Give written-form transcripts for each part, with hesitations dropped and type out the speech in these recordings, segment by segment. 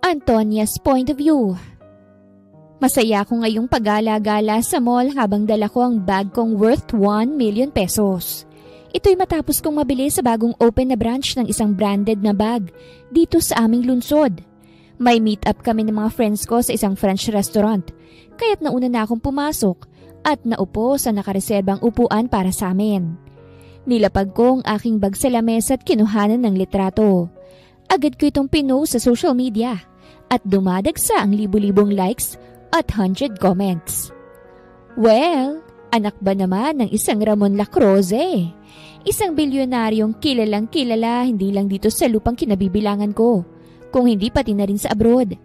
Antonia's point of view. Masaya ako ngayong pagala-gala sa mall habang dala ko ang bag kong worth 1 million pesos. Ito'y matapos kong mabili sa bagong open na branch ng isang branded na bag dito sa aming lungsod. May meet up kami ng mga friends ko sa isang French restaurant, kaya't nauna na akong pumasok at naupo sa nakareserbang upuan para sa amin. Nilapag ko ang aking bag sa lamesa at kinuhanan ng litrato. Agad ko itong pinost sa social media at dumadagsa ang libu-libong likes at 100 comments. Well, anak ba naman ng isang Ramon Lacroze? Isang bilyonaryong kilalang kilala hindi lang dito sa lupang kinabibilangan ko, kung hindi pati na rin sa abroad.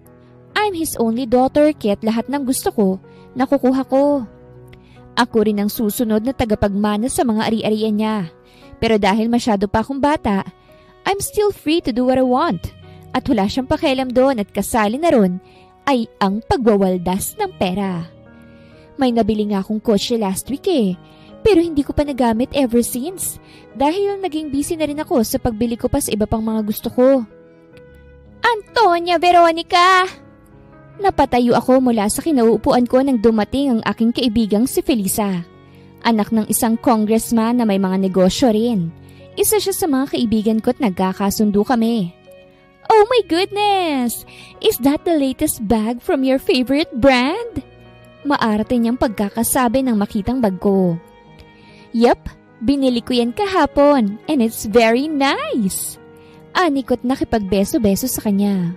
I'm his only daughter kaya't lahat ng gusto ko, nakukuha ko. Ako rin ang susunod na tagapagmana sa mga ari-arian niya. Pero dahil masyado pa akong bata, I'm still free to do what I want. At wala siyang pakialam doon at kasali na ron ay ang pagwawaldas ng pera. May nabili nga akong kotse last week pero hindi ko pa nagamit ever since dahil naging busy na rin ako sa pagbili ko pa sa iba pang mga gusto ko. Antonia Veronica! Napatayo ako mula sa kinauupuan ko nang dumating ang aking kaibigang si Felisa. Anak ng isang congressman na may mga negosyo rin. Isa siya sa mga kaibigan ko at nagkakasundo kami. Oh my goodness! Is that the latest bag from your favorite brand? Maarte niyang pagkakasabi ng makitang bag ko. Yup, binili ko yan kahapon and it's very nice. Anikot nakipagbeso-beso sa kanya.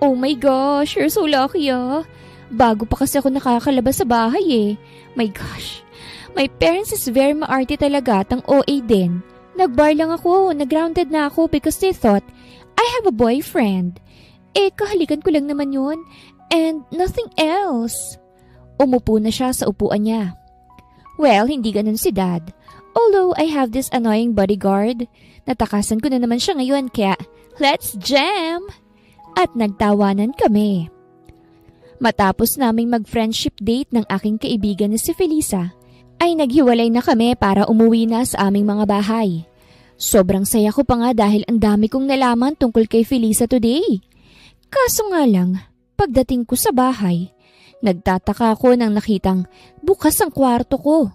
Oh my gosh, you're so lucky Bago pa kasi ako nakakalabas sa bahay My gosh, my parents is very maarte talaga at ang OA din. Nagbar lang ako, nag-grounded na ako because they thought I have a boyfriend. Kahalikan ko lang naman yun. And nothing else. Umupo na siya sa upuan niya. Well, hindi ganun si Dad. Although I have this annoying bodyguard, natakasan ko na naman siya ngayon kaya let's jam! At nagtawanan kami. Matapos naming mag-friendship date ng aking kaibigan na si Felisa, ay naghiwalay na kami para umuwi na sa aming mga bahay. Sobrang saya ko pa nga dahil ang dami kong nalaman tungkol kay Felisa today. Kaso nga lang, pagdating ko sa bahay, nagtataka ako nang nakitang bukas ang kwarto ko.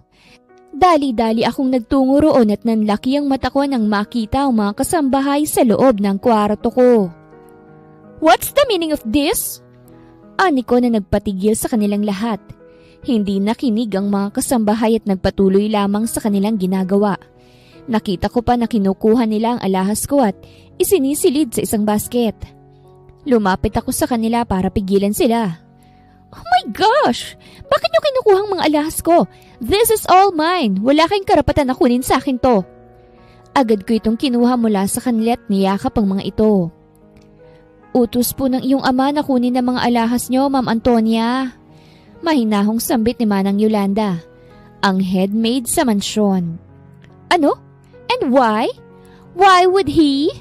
Dali-dali akong nagtungo roon at nanlaki ang mata ko nang makita ang mga kasambahay sa loob ng kwarto ko. What's the meaning of this? Ani ko na nagpatigil sa kanilang lahat. Hindi nakinig ang mga kasambahay at nagpatuloy lamang sa kanilang ginagawa. Nakita ko pa na kinukuha nila ang alahas ko at isinisilid sa isang basket. Lumapit ako sa kanila para pigilan sila. Oh my gosh! Bakit niyo kinukuha ang mga alahas ko? This is all mine. Wala kayong karapatan na kunin sa akin to. Agad ko itong kinuha mula sa kanila at niyakap ang mga ito. Utos po ng iyong ama na kunin ang mga alahas niyo, Ma'am Antonia. Mahinahong sambit ni Manang Yolanda, ang head maid sa mansyon. Ano? And why? Why would he?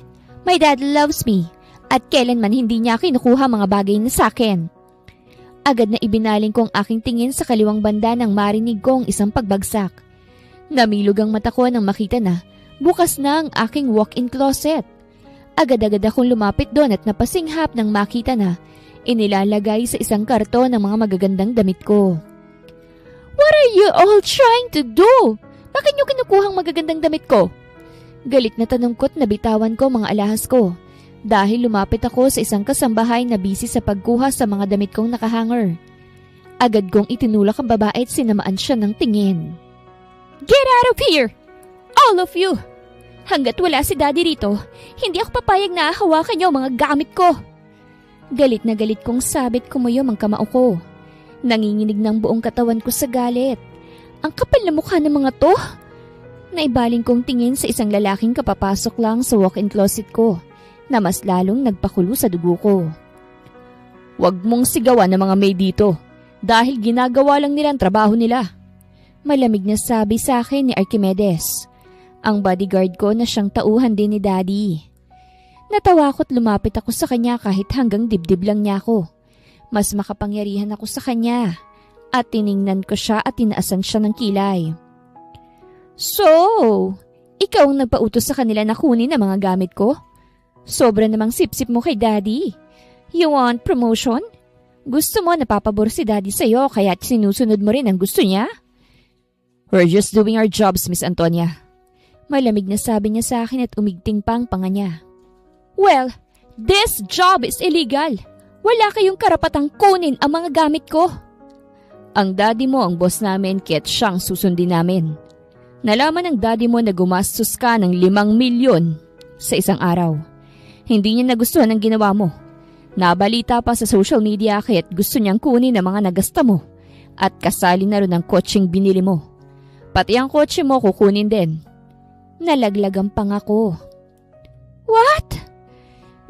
My dad loves me at kailanman hindi niya kinukuha mga bagay na sa akin. Agad na ibinaling ko ang aking tingin sa kaliwang banda nang marinig kong isang pagbagsak. Namilog ang mata ko nang makita na bukas na ang aking walk-in closet. Agad-agad akong lumapit doon at napasinghap nang makita na inilalagay sa isang karton ang mga magagandang damit ko. What are you all trying to do? Bakit niyo kinukuhang magagandang damit ko? Galit na tanong ko't nabitawan ko mga alahas ko dahil lumapit ako sa isang kasambahay na busy sa pagkuha sa mga damit kong nakahanger. Agad kong itinulak ang babae at sinamaan siya ng tingin. Get out of here! All of you! Hanggat wala si Daddy rito, hindi ako papayag na hawakan niyo mga gamit ko. Galit na galit kong sabit kumuyom ang kamao ko. Nanginginig ng buong katawan ko sa galit. Ang kapal na mukha ng mga to! Naibaling kong tingin sa isang lalaking kapapasok lang sa walk-in closet ko na mas lalong nagpakulo sa dugo ko. Huwag mong sigawan ng mga maid dito dahil ginagawa lang nila ang trabaho nila. Malamig na sabi sa akin ni Archimedes, ang bodyguard ko na siyang tauhan din ni Daddy. Natawa ko't lumapit ako sa kanya kahit hanggang dibdib lang niya ako. Mas makapangyarihan ako sa kanya at tiningnan ko siya at tinaasan siya ng kilay. So, Ikaw ang nagpautos sa kanila na kunin ang mga gamit ko? Sobra namang sip-sip mo kay Daddy. You want promotion? Gusto mo napapabor si Daddy sa'yo kaya sinusunod mo rin ang gusto niya? We're just doing our jobs, Miss Antonia. Malamig na sabi niya sa akin at umigting pa ang panga niya. Well, this job is illegal. Wala kayong karapatang kunin ang mga gamit ko. Ang daddy mo ang boss namin kaya't siyang susundin namin. Nalaman ng daddy mo na gumastos ka ng 5 milyon sa isang araw. Hindi niya nagustuhan ang ginawa mo. Nabalita pa sa social media kaya't gusto niyang kunin ang mga nagasta mo at kasali na rin ang kotseng binili mo. Pati ang kotse mo kukunin din. Nalaglag ang pangako. What?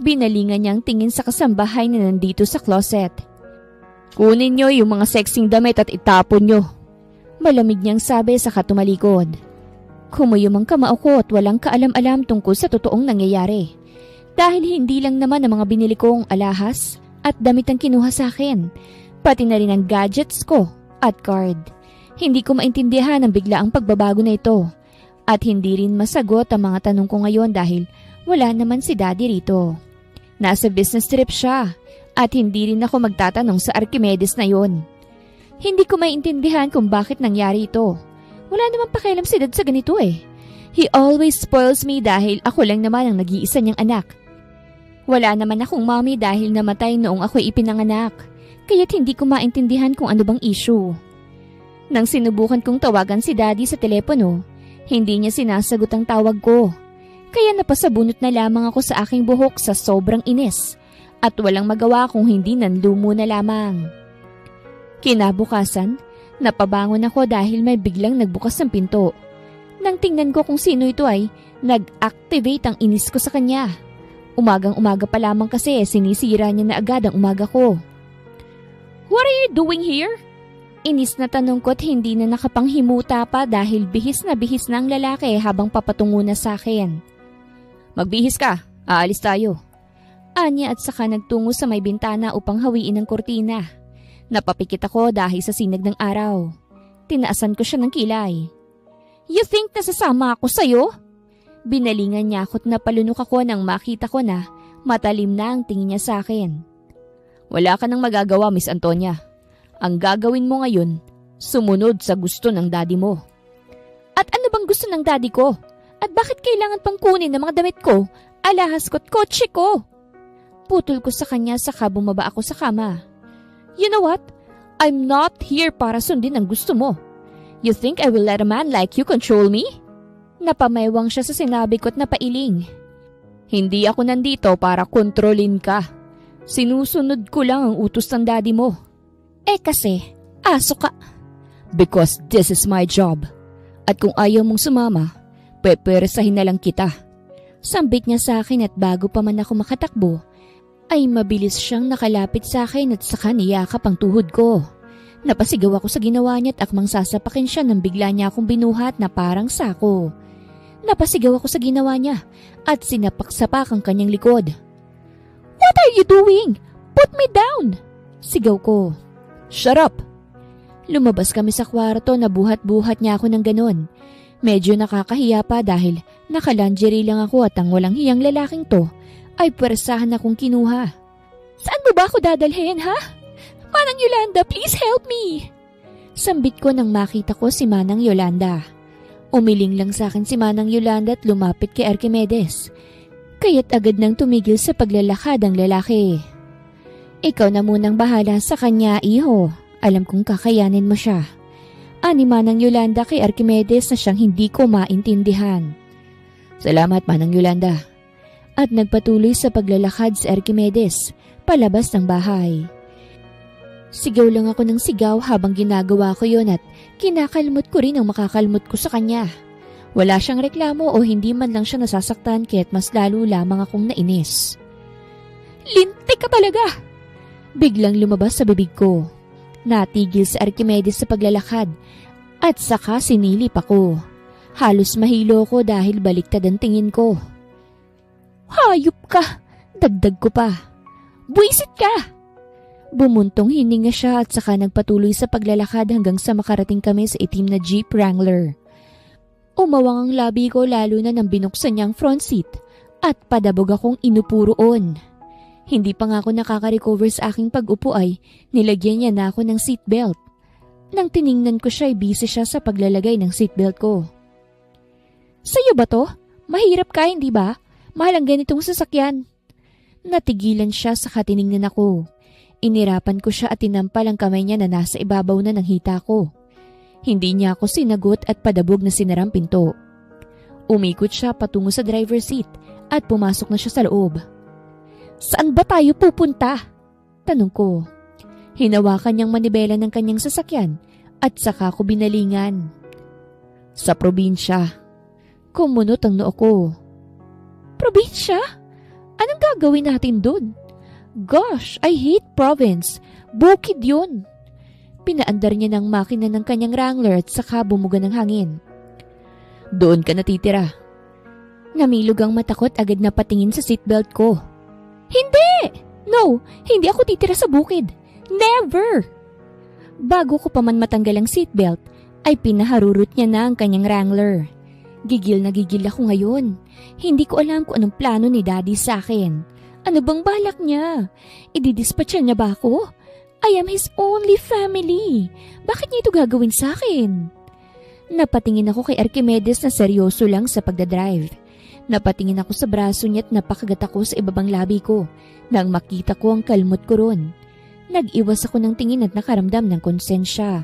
Binalingan niyang tingin sa kasambahay na nandito sa closet. Kunin niyo yung mga sexing damit at itapon niyo. Malamig niyang sabi sa katumalikod. Kumuyom ang kamao ko at walang kaalam-alam tungkol sa totoong nangyayari. Dahil hindi lang naman ang mga binili kong alahas at damit ang kinuha sa akin, pati na rin ang gadgets ko at card. Hindi ko maintindihan ang biglaang pagbabago na ito at hindi rin masagot ang mga tanong ko ngayon dahil wala naman si Daddy rito. Nasa business trip siya at hindi rin ako magtatanong sa Archimedes na yon. Hindi ko maintindihan kung bakit nangyari ito. Wala naman pakialam si Dad sa ganito eh. He always spoils me dahil ako lang naman ang nag-iisa niyang anak. Wala naman akong mommy dahil namatay noong ako'y ipinanganak. Kaya't hindi ko maintindihan kung ano bang issue. Nang sinubukan kong tawagan si Daddy sa telepono, hindi niya sinasagot ang tawag ko. Kaya napasabunot na lamang ako sa aking buhok sa sobrang inis at walang magawa kung hindi nanlumo na lamang. Kinabukasan, napabangon ako dahil may biglang nagbukas ng pinto. Nang tingnan ko kung sino ito ay nag-activate ang inis ko sa kanya. Umagang-umaga pa lamang kasi sinisira niya na agad ang umaga ko. What are you doing here? Inis na tanong ko't hindi na nakapanghimuta pa dahil bihis na ang lalaki habang papatungo na sa akin. Magbihis ka, aalis tayo. Anya at saka nagtungo sa may bintana upang hawiin ang kurtina. Napapikit ako dahil sa sinag ng araw. Tinaasan ko siya ng kilay. You think nasasama ako sa'yo? Binalingan niya ako't napalunok ako nang makita ko na matalim na ang tingin niya sa akin. Wala ka nang magagawa, Miss Antonia. Ang gagawin mo ngayon, sumunod sa gusto ng daddy mo. At ano bang gusto ng daddy ko? At bakit kailangan pang kunin ng mga damit ko, alahas ko't kotse ko? Putol ko sa kanya saka bumaba ako sa kama. You know what? I'm not here para sundin ang gusto mo. You think I will let a man like you control me? Napamaywang siya sa sinabi ko't napailing. Hindi ako nandito para kontrolin ka. Sinusunod ko lang ang utos ng daddy mo. Eh kasi, aso ka. Because this is my job. At kung ayaw mong sumama, peperesahin na lang kita. Sambit niya sa akin at bago pa man ako makatakbo, ay mabilis siyang nakalapit sa akin at saka niyakap ang tuhod ko. Napasigaw ako sa ginawa niya at akmang sasapakin siya nang bigla niya akong binuhat na parang sako. Napasigaw ako sa ginawa niya at sinapak-sapak ang kanyang likod. What are you doing? Put me down! Sigaw ko. Shut up! Lumabas kami sa kwarto na buhat-buhat niya ako ng ganon. Medyo nakakahiya pa dahil naka-lingerie lang ako at ang walang hiyang lalaking to ay pwersahan akong kinuha. Saan mo ba ako dadalhin, ha? Manang Yolanda, please help me! Sambit ko nang makita ko si Manang Yolanda. Umiling lang sa akin si Manang Yolanda at lumapit kay Archimedes. Kaya't agad nang tumigil sa paglalakad ang lalaki. Ikaw na munang bahala sa kanya, iho. Alam kong kakayanin mo siya. Ani Manang Yolanda kay Archimedes na siyang hindi ko maintindihan. Salamat, Manang Yolanda. At nagpatuloy sa paglalakad si Archimedes palabas ng bahay. Sigaw lang ako ng sigaw habang ginagawa ko yon at kinakalmot ko rin ang makakalmot ko sa kanya. Wala siyang reklamo o hindi man lang siya nasasaktan kaya't mas lalo lamang akong nainis. Lintik ka talaga! Biglang lumabas sa bibig ko. Natigil si Archimedes sa paglalakad at saka sinilip ako. Halos mahilo ko dahil baliktad ang tingin ko. Hayop ka! Dagdag ko pa. Buwisit ka! Bumuntong hininga siya at saka nagpatuloy sa paglalakad hanggang sa makarating kami sa itim na Jeep Wrangler. Umawang ang labi ko lalo na nang binuksan niyang front seat at padabog akong inupo roon. Hindi pa nga ako nakaka-recover sa aking pag-upo ay nilagyan niya na ako ng seatbelt. Nang tiningnan ko siya ay busy siya sa paglalagay ng seatbelt ko. Sa'yo ba to? Mahirap ka, hindi ba? Mahal ang ganitong sasakyan. Natigilan siya sa katiningnan ako. Inirapan ko siya at tinampal ang kamay niya na nasa ibabaw na ng hita ko. Hindi niya ako sinagot at padabog na sinarang pinto. Umikot siya patungo sa driver's seat at pumasok na siya sa loob. Saan ba tayo pupunta? Tanong ko. Hinawakan niyang manibela ng kanyang sasakyan at saka ko binalingan. Sa probinsya. Kumunot ang noo ko. Probinsya? Anong gagawin natin dun? Gosh, I hate province. Bukid yun. Pinaandar niya ng makina ng kanyang Wrangler at saka bumuga ng hangin. Doon ka natitira. Namilog ang mata ko at agad na patingin sa seatbelt ko. Hindi! No, hindi ako titira sa bukid. Never! Bago ko pa man matanggal ang seatbelt, ay pinaharurot niya na ang kanyang Wrangler. Gigil na gigil ako ngayon. Hindi ko alam kung anong plano ni Daddy sa akin. Ano bang balak niya? Ididispatcha niya ba ako? I am his only family. Bakit niya ito gagawin sa akin? Napatingin ako kay Archimedes na seryoso lang sa pagdadrive. Napatingin ako sa braso niya at napakagat ako sa ibabang labi ko nang makita ko ang kalmot ko ron. Nag-iwas ako ng tingin at nakaramdam ng konsensya.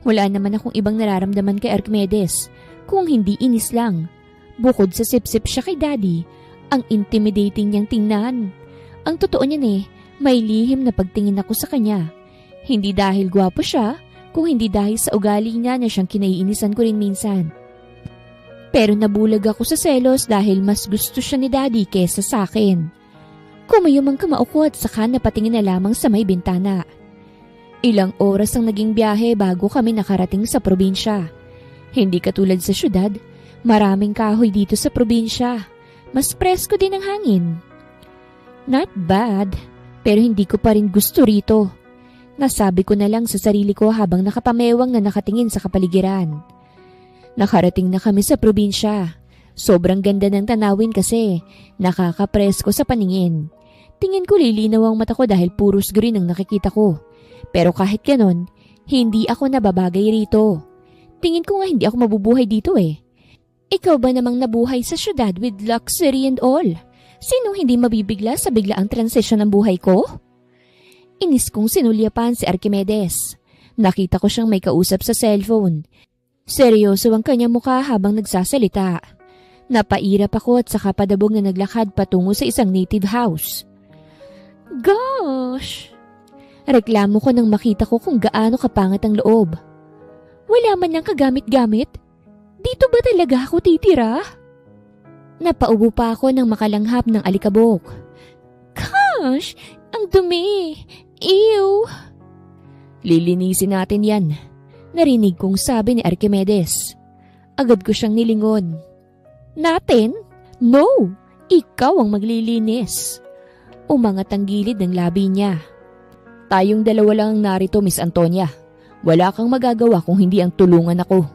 Wala naman akong ibang nararamdaman kay Archimedes kung hindi inis lang. Bukod sa sip-sip siya kay Daddy, ang intimidating niyang tingnan. Ang totoo niyan may lihim na pagtingin ako sa kanya. Hindi dahil gwapo siya, kung hindi dahil sa ugali niya na siyang kinaiinisan ko rin minsan. Pero nabulag ako sa selos dahil mas gusto siya ni Daddy kesa sa akin. Kumayumang kamauko at saka napatingin na lamang sa may bintana. Ilang oras ang naging biyahe bago kami nakarating sa probinsya. Hindi katulad sa syudad, maraming kahoy dito sa probinsya. Mas presko din ang hangin. Not bad. Pero hindi ko pa rin gusto rito. Nasabi ko na lang sa sarili ko habang nakapamewang na nakatingin sa kapaligiran. Nakarating na kami sa probinsya. Sobrang ganda ng tanawin kasi nakakapresko sa paningin. Tingin ko lilinaw ang mata ko dahil puros green ang nakikita ko. Pero kahit ganon, hindi ako nababagay rito. Tingin ko nga hindi ako mabubuhay dito Ikaw ba namang nabuhay sa syudad with luxury and all? Sinong hindi mabibigla sa biglaang transisyon ng buhay ko? Inis kong sinulyapan si Archimedes. Nakita ko siyang may kausap sa cellphone. Seryoso ang kanyang mukha habang nagsasalita. Napairap ako at saka padabog na naglakad patungo sa isang native house. Gosh! Reklamo ko nang makita ko kung gaano kapangat ang loob. Wala man lang kagamit-gamit. Dito ba talaga ako titira? Napaubo pa ako nang makalanghap ng alikabok. Gosh! Ang dumi! Ew! Lilinisin natin yan. Narinig kong sabi ni Archimedes. Agad ko siyang nilingon. Natin? No! Ikaw ang maglilinis. Umangat ang gilid ng labi niya. Tayong dalawa lang ang narito, Miss Antonia. Wala kang magagawa kung hindi ang tulungan ako.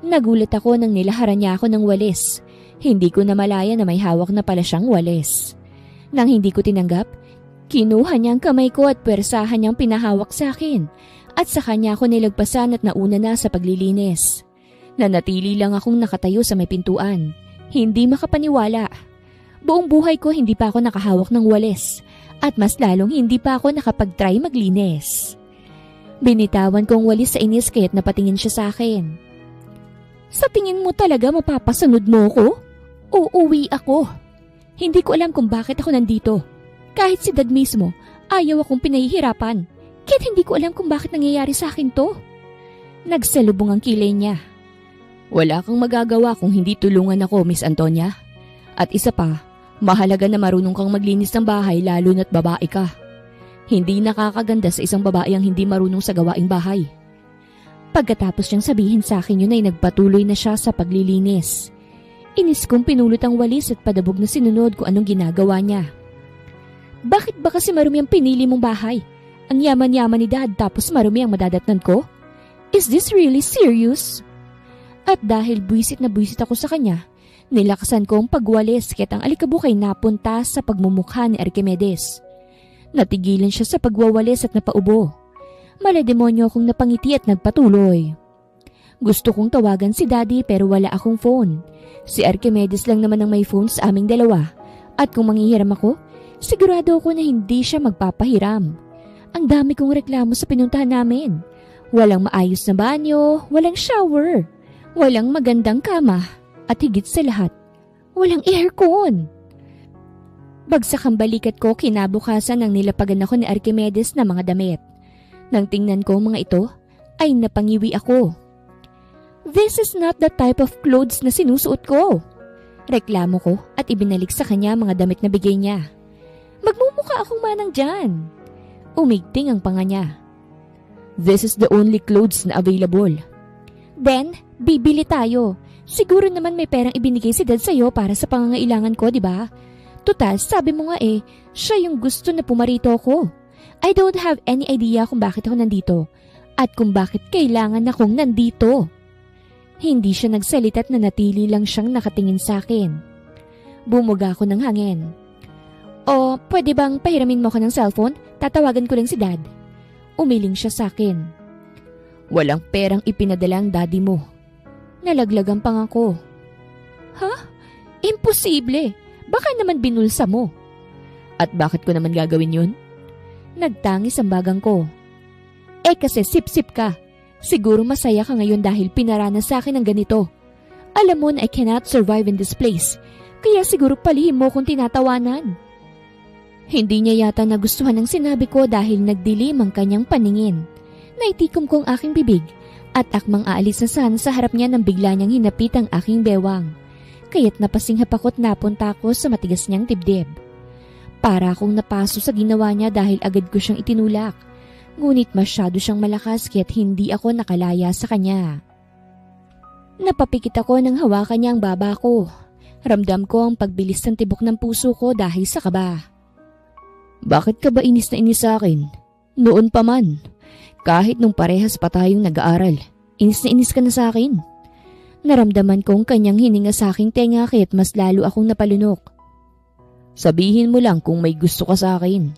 Nagulat ako nang nilaharan niya ako ng walis. Hindi ko namalaya na may hawak na pala siyang walis. Nang hindi ko tinanggap, kinuha niya ang kamay ko at pwersahan niyang pinahawak sa akin at sa kanya ako nilagpasan at nauna na sa paglilinis. Nanatili lang akong nakatayo sa may pintuan. Hindi makapaniwala. Buong buhay ko hindi pa ako nakahawak ng walis at mas lalong hindi pa ako nakapag-try maglinis. Binitawan ko ang walis sa inis kaya't napatingin siya sa akin. Sa tingin mo talaga mapapasunod mo ko? Uuwi ako. Hindi ko alam kung bakit ako nandito. Kahit si Dad mismo, ayaw akong pinahihirapan. Kahit hindi ko alam kung bakit nangyayari sa akin to. Nagsalubong ang kilay niya. Wala kang magagawa kung hindi tulungan ako, Miss Antonia. At isa pa, mahalaga na marunong kang maglinis ng bahay lalo na't babae ka. Hindi nakakaganda sa isang babae ang hindi marunong sa gawaing bahay. Pagkatapos niyang sabihin sa akin yun ay nagpatuloy na siya sa paglilinis. Inis kong pinulot ang walis at padabog na sinunod kung anong ginagawa niya. Bakit ba kasi marumi ang pinili mong bahay? Ang yaman-yaman ni Dad tapos marumi ang madadatnan ko? Is this really serious? At dahil buwisit na buwisit ako sa kanya, nilakasan ko ang pagwalis kaya't ang alikabok ay napunta sa pagmumukha ni Archimedes. Natigilan siya sa pagwawalis at napaubo. Malademonyo akong napangiti at nagpatuloy. Gusto kong tawagan si Daddy pero wala akong phone. Si Archimedes lang naman ang may phone sa aming dalawa. At kung manghihiram ako, sigurado ako na hindi siya magpapahiram. Ang dami kong reklamo sa pinuntahan namin. Walang maayos na banyo, walang shower, walang magandang kama, at higit sa lahat, walang aircon. Bagsak ang balikat ko kinabukasan nang nilapagan ako ni Archimedes na mga damit. Nang tingnan ko mga ito, ay napangiwi ako. This is not the type of clothes na sinusuot ko. Reklamo ko at ibinalik sa kanya mga damit na bigay niya. Magmumukha akong manang dyan. Umigting ang panga niya. This is the only clothes na available. Then, bibili tayo. Siguro naman may perang ibinigay si Dad sa'yo para sa pangangailangan ko, di ba? Tutal, sabi mo nga siya yung gusto na pumarito ako. I don't have any idea kung bakit ako nandito at kung bakit kailangan akong nandito. Hindi siya nagsalita at nanatili lang siyang nakatingin sa akin. Bumuga ako ng hangin. O, pwede bang pahiramin mo ko ng cellphone? Tatawagan ko lang si Dad. Umiling siya sa akin. Walang perang ipinadala ang daddy mo. Nalaglag ang panga ko. Ha? Imposible. Baka naman binulsa mo. At bakit ko naman gagawin yun? Nagtangis ang bagang ko. Kasi sip-sip ka. Siguro masaya ka ngayon dahil pinaranas sa akin ng ganito. Alam mo na I cannot survive in this place. Kaya siguro palihim mo kung tinatawanan. Hindi niya yata nagustuhan ang sinabi ko dahil nagdilim ang kanyang paningin. Naitikom ko ang aking bibig at akmang aalis na sana sa harap niya nang bigla niyang hinapit ang aking bewang. Kaya't napasinghap ako at napunta ako sa matigas niyang dibdib. Para akong napaso sa ginawa niya dahil agad ko siyang itinulak. Ngunit masyado siyang malakas kaya't hindi ako nakalaya sa kanya. Napapikit ako nang hawakan niya ang baba ko. Ramdam ko ang pagbilis ng tibok ng puso ko dahil sa kaba. Bakit ka ba inis na inis sa akin? Noon pa man. Kahit nung parehas pa tayong nag-aaral, inis na inis ka na sa akin. Naramdaman kong kanyang hininga sa aking tenga kaya't mas lalo akong napalunok. Sabihin mo lang kung may gusto ka sa akin.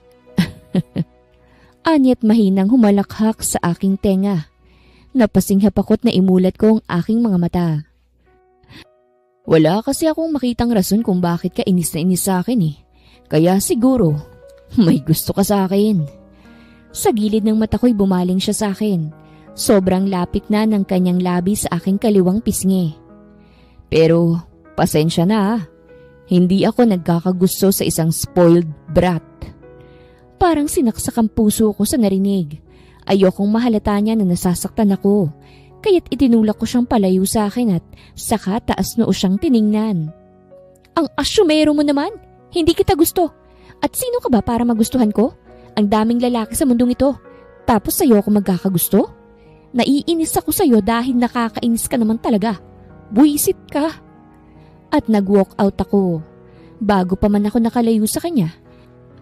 Anyat mahinang humalakhak sa aking tenga. Napasinghap ako't naimulat ko ang aking mga mata. Wala kasi akong makitang rason kung bakit ka inis na inis sa akin Kaya siguro, may gusto ka sa akin. Sa gilid ng mata ko'y bumaling siya sa akin. Sobrang lapit na ng kanyang labi sa aking kaliwang pisngi. Pero, pasensya na Hindi ako nagkakagusto sa isang spoiled brat. Parang sinaksak ang puso ko sa narinig. Ayokong mahalata niya na nasasaktan ako. Kaya't itinulak ko siyang palayo sa akin at saka taas noo siyang tiningnan. Ang asyumero mo naman! Hindi kita gusto! At sino ka ba para magustuhan ko? Ang daming lalaki sa mundong ito. Tapos sa'yo ako magkakagusto? Naiinis ako sa'yo dahil nakakainis ka naman talaga. Buwisit ka. At nag-walk out ako. Bago pa man ako nakalayo sa kanya,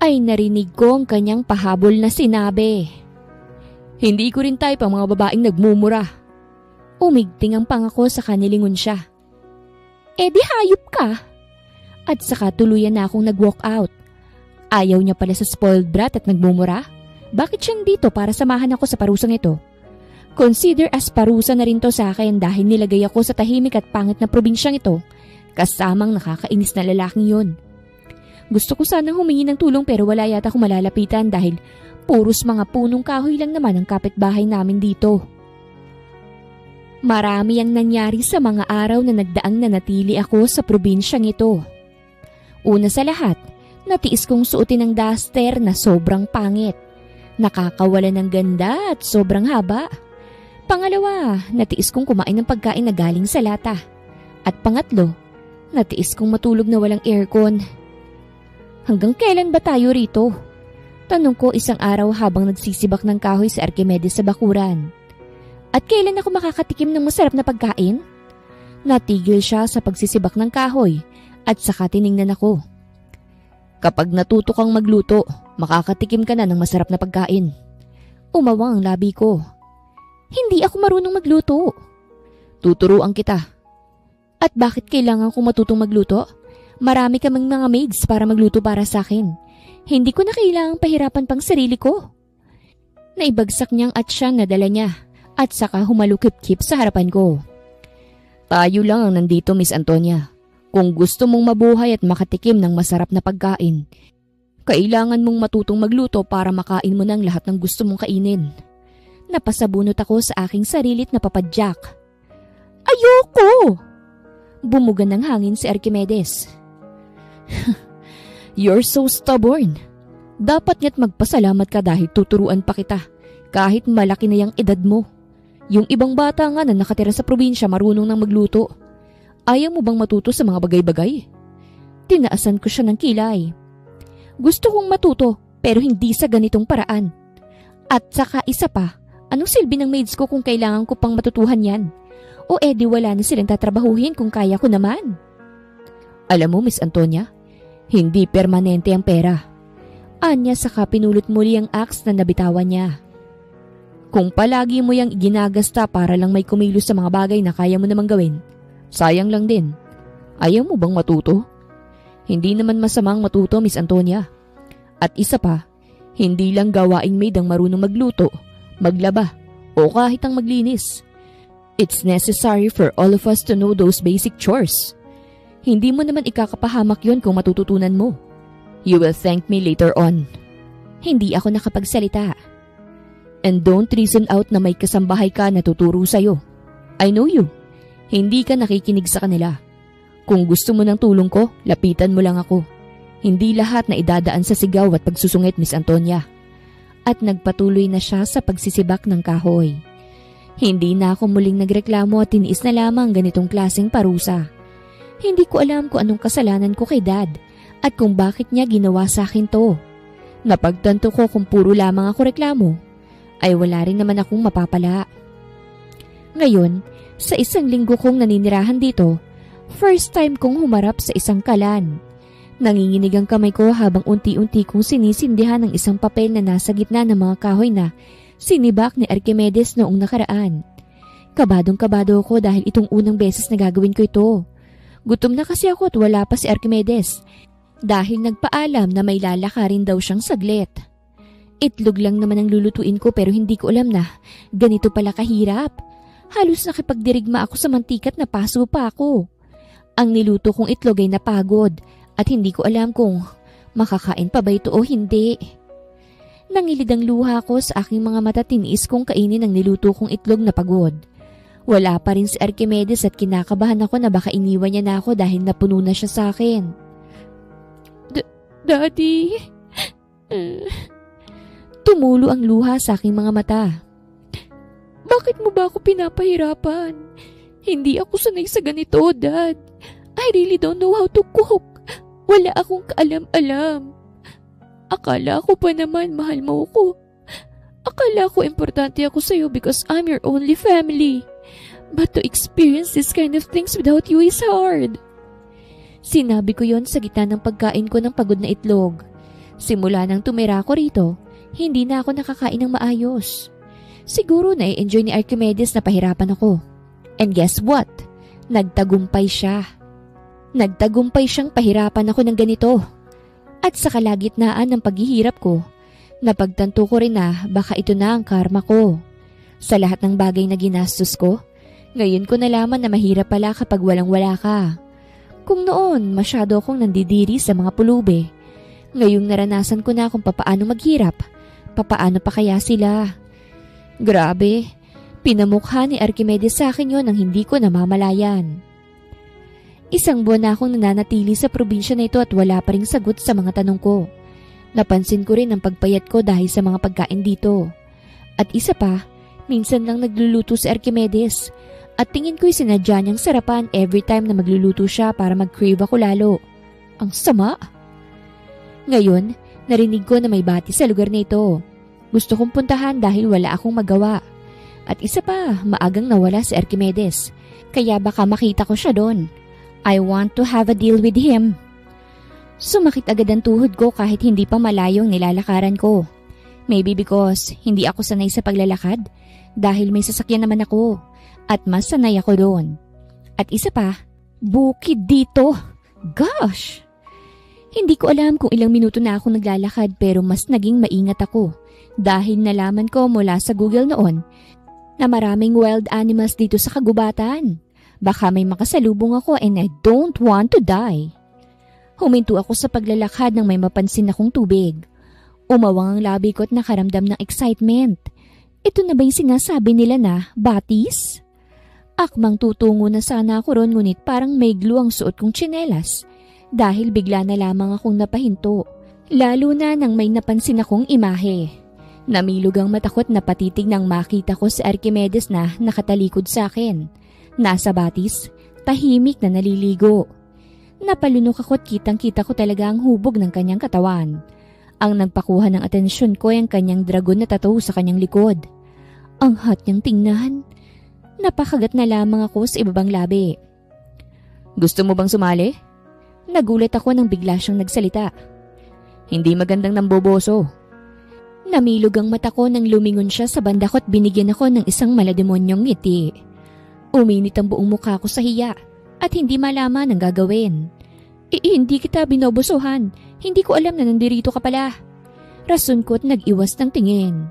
ay narinig ko ang kanyang pahabol na sinabi. Hindi ko rin type ang mga babaeng nagmumura. Umigting ang pangako sa kanilingon siya. Di hayop ka. At saka tuluyan na akong nag-walk out. Ayaw niya pala sa spoiled brat at nagmumura? Bakit siya dito para samahan ako sa parusang ito? Consider as parusa na rin to sa akin dahil nilagay ako sa tahimik at pangit na probinsyang ito kasamang nakakainis na lalaking yun. Gusto ko sanang humingi ng tulong pero wala yata akong malalapitan dahil puros mga punong kahoy lang naman ang kapitbahay namin dito. Marami ang nangyari sa mga araw na nagdaang nanatili ako sa probinsyang ito. Una sa lahat, natiis kong suotin ang duster na sobrang pangit. Nakakawala ng ganda at sobrang haba. Pangalawa, natiis kong kumain ng pagkain na galing sa lata. At pangatlo, natiis kong matulog na walang aircon. Hanggang kailan ba tayo rito? Tanong ko isang araw habang nagsisibak ng kahoy si Archimedes sa bakuran. At kailan ako makakatikim ng masarap na pagkain? Natigil siya sa pagsisibak ng kahoy at saka tiningnan ako. Kapag natuto kang magluto, makakatikim ka na ng masarap na pagkain. Umawang ang labi ko. Hindi ako marunong magluto. Tuturuan kita. At bakit kailangan kong matutong magluto? Marami kaming mga maids para magluto para sa akin. Hindi ko na kailangang pahirapan pang sarili ko. Naibagsak niyang atsyang na dala niya at saka humalukip-kip sa harapan ko. Tayo lang ang nandito, Miss Antonia. Kung gusto mong mabuhay at makatikim ng masarap na pagkain, kailangan mong matutong magluto para makain mo ng lahat ng gusto mong kainin. Napasabunot ako sa aking sarilit na papadyak. Ayoko! Bumuga ng hangin si Archimedes. You're so stubborn. Dapat nga't magpasalamat ka dahil tuturuan pa kita kahit malaki na yung edad mo. Yung ibang bata nga na nakatira sa probinsya marunong nang magluto. Ayaw mo bang matuto sa mga bagay-bagay? Tinaasan ko siya ng kilay. Gusto kong matuto pero hindi sa ganitong paraan. At saka isa pa, anong silbi ng maids ko kung kailangan ko pang matutuhan yan? O edi wala na silang tatrabahuhin kung kaya ko naman. Alam mo, Miss Antonia, hindi permanente ang pera. Anya saka pinulot muli ang axe na nabitawan niya. Kung palagi mo yang ginagasta para lang may kumilos sa mga bagay na kaya mo namang gawin, sayang lang din. Ayaw mo bang matuto? Hindi naman masamang matuto, Miss Antonia. At isa pa, hindi lang gawaing maid ang marunong magluto, maglaba, o kahit ang maglinis. It's necessary for all of us to know those basic chores. Hindi mo naman ikakapahamak yon kung matututunan mo. You will thank me later on. Hindi ako nakapagsalita. And don't reason out na may kasambahay ka na tuturo sa'yo. I know you. Hindi ka nakikinig sa kanila. Kung gusto mo ng tulong ko, lapitan mo lang ako. Hindi lahat na idadaan sa sigaw at pagsusungit, Miss Antonia. At nagpatuloy na siya sa pagsisibak ng kahoy. Hindi na ako muling nagreklamo at tiniis na lamang ganitong klaseng parusa. Hindi ko alam kung anong kasalanan ko kay Dad at kung bakit niya ginawa sa akin to. Napagtanto ko kung puro lamang ako reklamo, ay wala rin naman akong mapapala. Ngayon, sa isang linggo kong naninirahan dito, first time kong humarap sa isang kalan. Nanginginig ang kamay ko habang unti-unti kong sinisindihan ng isang papel na nasa gitna ng mga kahoy na sinibak ni Archimedes noong nakaraan. Kabadong-kabado ako dahil itong unang beses na gagawin ko ito. Gutom na kasi ako at wala pa si Archimedes dahil nagpaalam na may lalakarin daw siyang saglit. Itlog lang naman ang lulutuin ko pero hindi ko alam na ganito pala kahirap. Halos nakipagdirigma ako sa mantikat na paso pa ako. Ang niluto kong itlog ay napagod at hindi ko alam kung makakain pa ba ito o hindi. Nangilid ang luha ko sa aking mga mata, tiniis kong kainin ang niluto kong itlog na pagod. Wala pa rin si Archimedes at kinakabahan ako na baka iniwan niya na ako dahil napuno na siya sa akin. Daddy? Tumulo ang luha sa aking mga mata. Bakit mo ba ako pinapahirapan? Hindi ako sanay sa ganito, Dad. I really don't know how to cook. Wala akong kaalam-alam. Akala ko pa naman mahal mo ko. Akala ko importante ako sa'yo because I'm your only family. But to experience this kind of things without you is hard. Sinabi ko yon sa gitna ng pagkain ko ng pagod na itlog. Simula nang tumira ko rito, hindi na ako nakakain ng maayos. Siguro na-enjoy ni Archimedes na pahirapan ako. And guess what? Nagtagumpay siya. Nagtagumpay siyang pahirapan ako ng ganito. At sa kalagitnaan ng paghihirap ko, napagtanto ko rin na baka ito na ang karma ko. Sa lahat ng bagay na ginastos ko, ngayon ko nalaman na mahirap pala kapag walang-wala ka. Kung noon, masyado akong nandidiri sa mga pulubi. Ngayong naranasan ko na kung papaano maghirap, papaano pa kaya sila. Grabe, pinamukha ni Archimedes sa akin yon nang hindi ko namamalayan. Isang buwan na akong nananatili sa probinsya na ito at wala pa ring sagot sa mga tanong ko. Napansin ko rin ang pagpayat ko dahil sa mga pagkain dito. At isa pa, minsan lang nagluluto si Archimedes at tingin ko'y sinadya niyang sarapan every time na magluluto siya para mag-crave ako lalo. Ang sama! Ngayon, narinig ko na may bati sa lugar na ito. Gusto kong puntahan dahil wala akong magawa. At isa pa, maagang nawala si Archimedes. Kaya baka makita ko siya doon. I want to have a deal with him. Sumakit agad ang tuhod ko kahit hindi pa malayong nilalakaran ko. Maybe because hindi ako sanay sa paglalakad dahil may sasakyan naman ako. at mas sanay ako doon. At isa pa, bukid dito. Gosh! Hindi ko alam kung ilang minuto na ako naglalakad pero mas naging maingat ako dahil nalaman ko mula sa Google noon na maraming wild animals dito sa kagubatan. Baka may makasalubong ako and I don't want to die. Huminto ako sa paglalakad nang may mapansin akong tubig. Umawang ang labi ko at nakaramdam ng excitement. Ito na ba yung sinasabi nila na batis? Akmang tutungo na sana ako ron ngunit parang may glue ang suot kong tsinelas dahil bigla na lamang akong napahinto. Lalo na nang may napansin akong imahe. Namilog ang matakot na patitig nang makita ko si Archimedes na nakatalikod sa akin. Nasa batis, tahimik na naliligo. Napalunok ako at kitang-kita ko talaga ang hubog ng kanyang katawan. Ang nagpakuha ng atensyon ko ay ang kanyang dragon na tattoo sa kanyang likod. Ang hot niyang tingnan. Napakagat na lamang ako sa ibabang labi. Gusto mo bang sumali? Nagulat ako nang bigla siyang nagsalita. Hindi magandang namboboso. Namilog ang mata ko nang lumingon siya sa banda ko at binigyan ako ng isang malademonyong ngiti. Uminit ang buong mukha ko sa hiya at hindi malaman ang gagawin. Hindi kita binobosohan. Hindi ko alam na nandirito ka pala. Rason ko at nag-iwas ng tingin.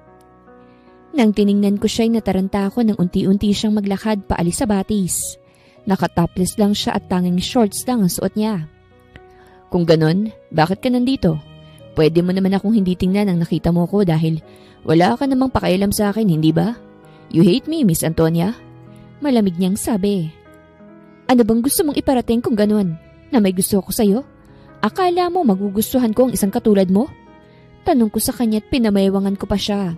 Nang tiningnan ko siya'y nataranta ako nang unti-unti siyang maglakad paalis sa batis. Nakatopless lang siya at tanging shorts lang ang suot niya. Kung ganon, bakit ka nandito? Pwede mo naman akong hindi tingnan ang nakita mo ko dahil wala ka namang pakialam sa akin, hindi ba? You hate me, Miss Antonia? Malamig niyang sabi. Ano bang gusto mong iparating kung ganon? Na may gusto ko sa'yo? Akala mo magugustuhan ko ang isang katulad mo? Tanong ko sa kanya at pinamayawangan ko pa siya.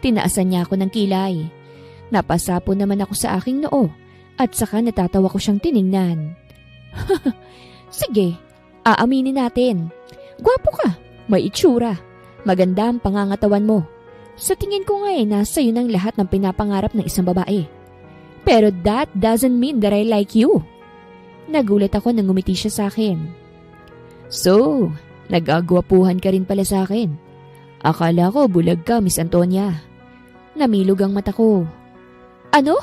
Tinaasan niya ako ng kilay. Napasapo naman ako sa aking noo at saka natatawa ko siyang tiningnan. Sige, aaminin natin. Gwapo ka, may itsura. Maganda ang pangangatawan mo. Sa tingin ko nga nasa iyo ng lahat ng pinapangarap ng isang babae. Pero that doesn't mean that I like you. Nagulat ako nang ngumiti siya sa akin. So, nag-agwapuhan ka rin pala sa akin. Akala ko bulag ka, Miss Antonia. Namilog ang mata ko. Ano?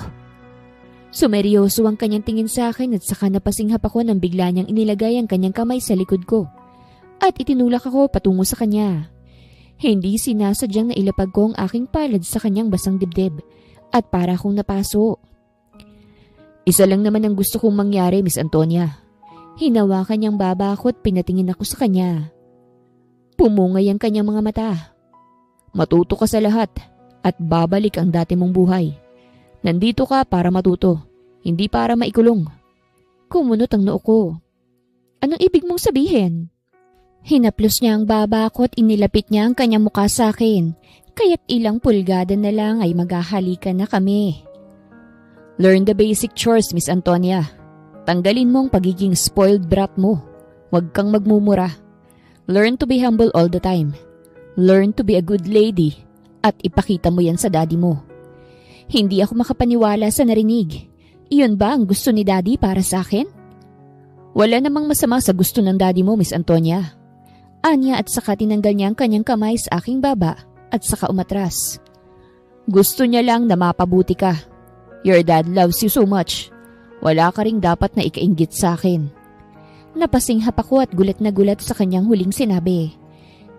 Sumeryoso ang kanyang tingin sa akin at saka napasinghap ako nang bigla niyang inilagay ang kanyang kamay sa likod ko. At itinulak ako patungo sa kanya. Hindi sinasadyang nailapag ko ang aking palad sa kanyang basang dibdib at para akong napaso. Isa lang naman ang gusto kong mangyari, Miss Antonia. Hinawakan niyang baba ako at pinatingin ako sa kanya. Pumungay ang kanyang mga mata. Matuto ka sa lahat at babalik ang dati mong buhay. Nandito ka para matuto, hindi para maikulong. Kumunot ang noo ko. Anong ibig mong sabihin? Hinaplos niya ang baba ko at inilapit niya ang kanyang mukha sa akin. Kaya't ilang pulgada na lang ay maghahalikan na kami. Learn the basic chores, Miss Antonia. Tanggalin mo ang pagiging spoiled brat mo. Huwag kang magmumura. Learn to be humble all the time. Learn to be a good lady at ipakita mo yan sa daddy mo. Hindi ako makapaniwala sa narinig. Iyon ba ang gusto ni daddy para sa akin? Wala namang masama sa gusto ng daddy mo, Miss Antonia. Anya at saka tinanggal niya ang kanyang kamay sa aking baba at saka umatras. Gusto niya lang na mapabuti ka. Your dad loves you so much. Wala ka ring dapat na ikainggit sa akin. Napasinghap ako at gulat na gulat sa kanyang huling sinabi.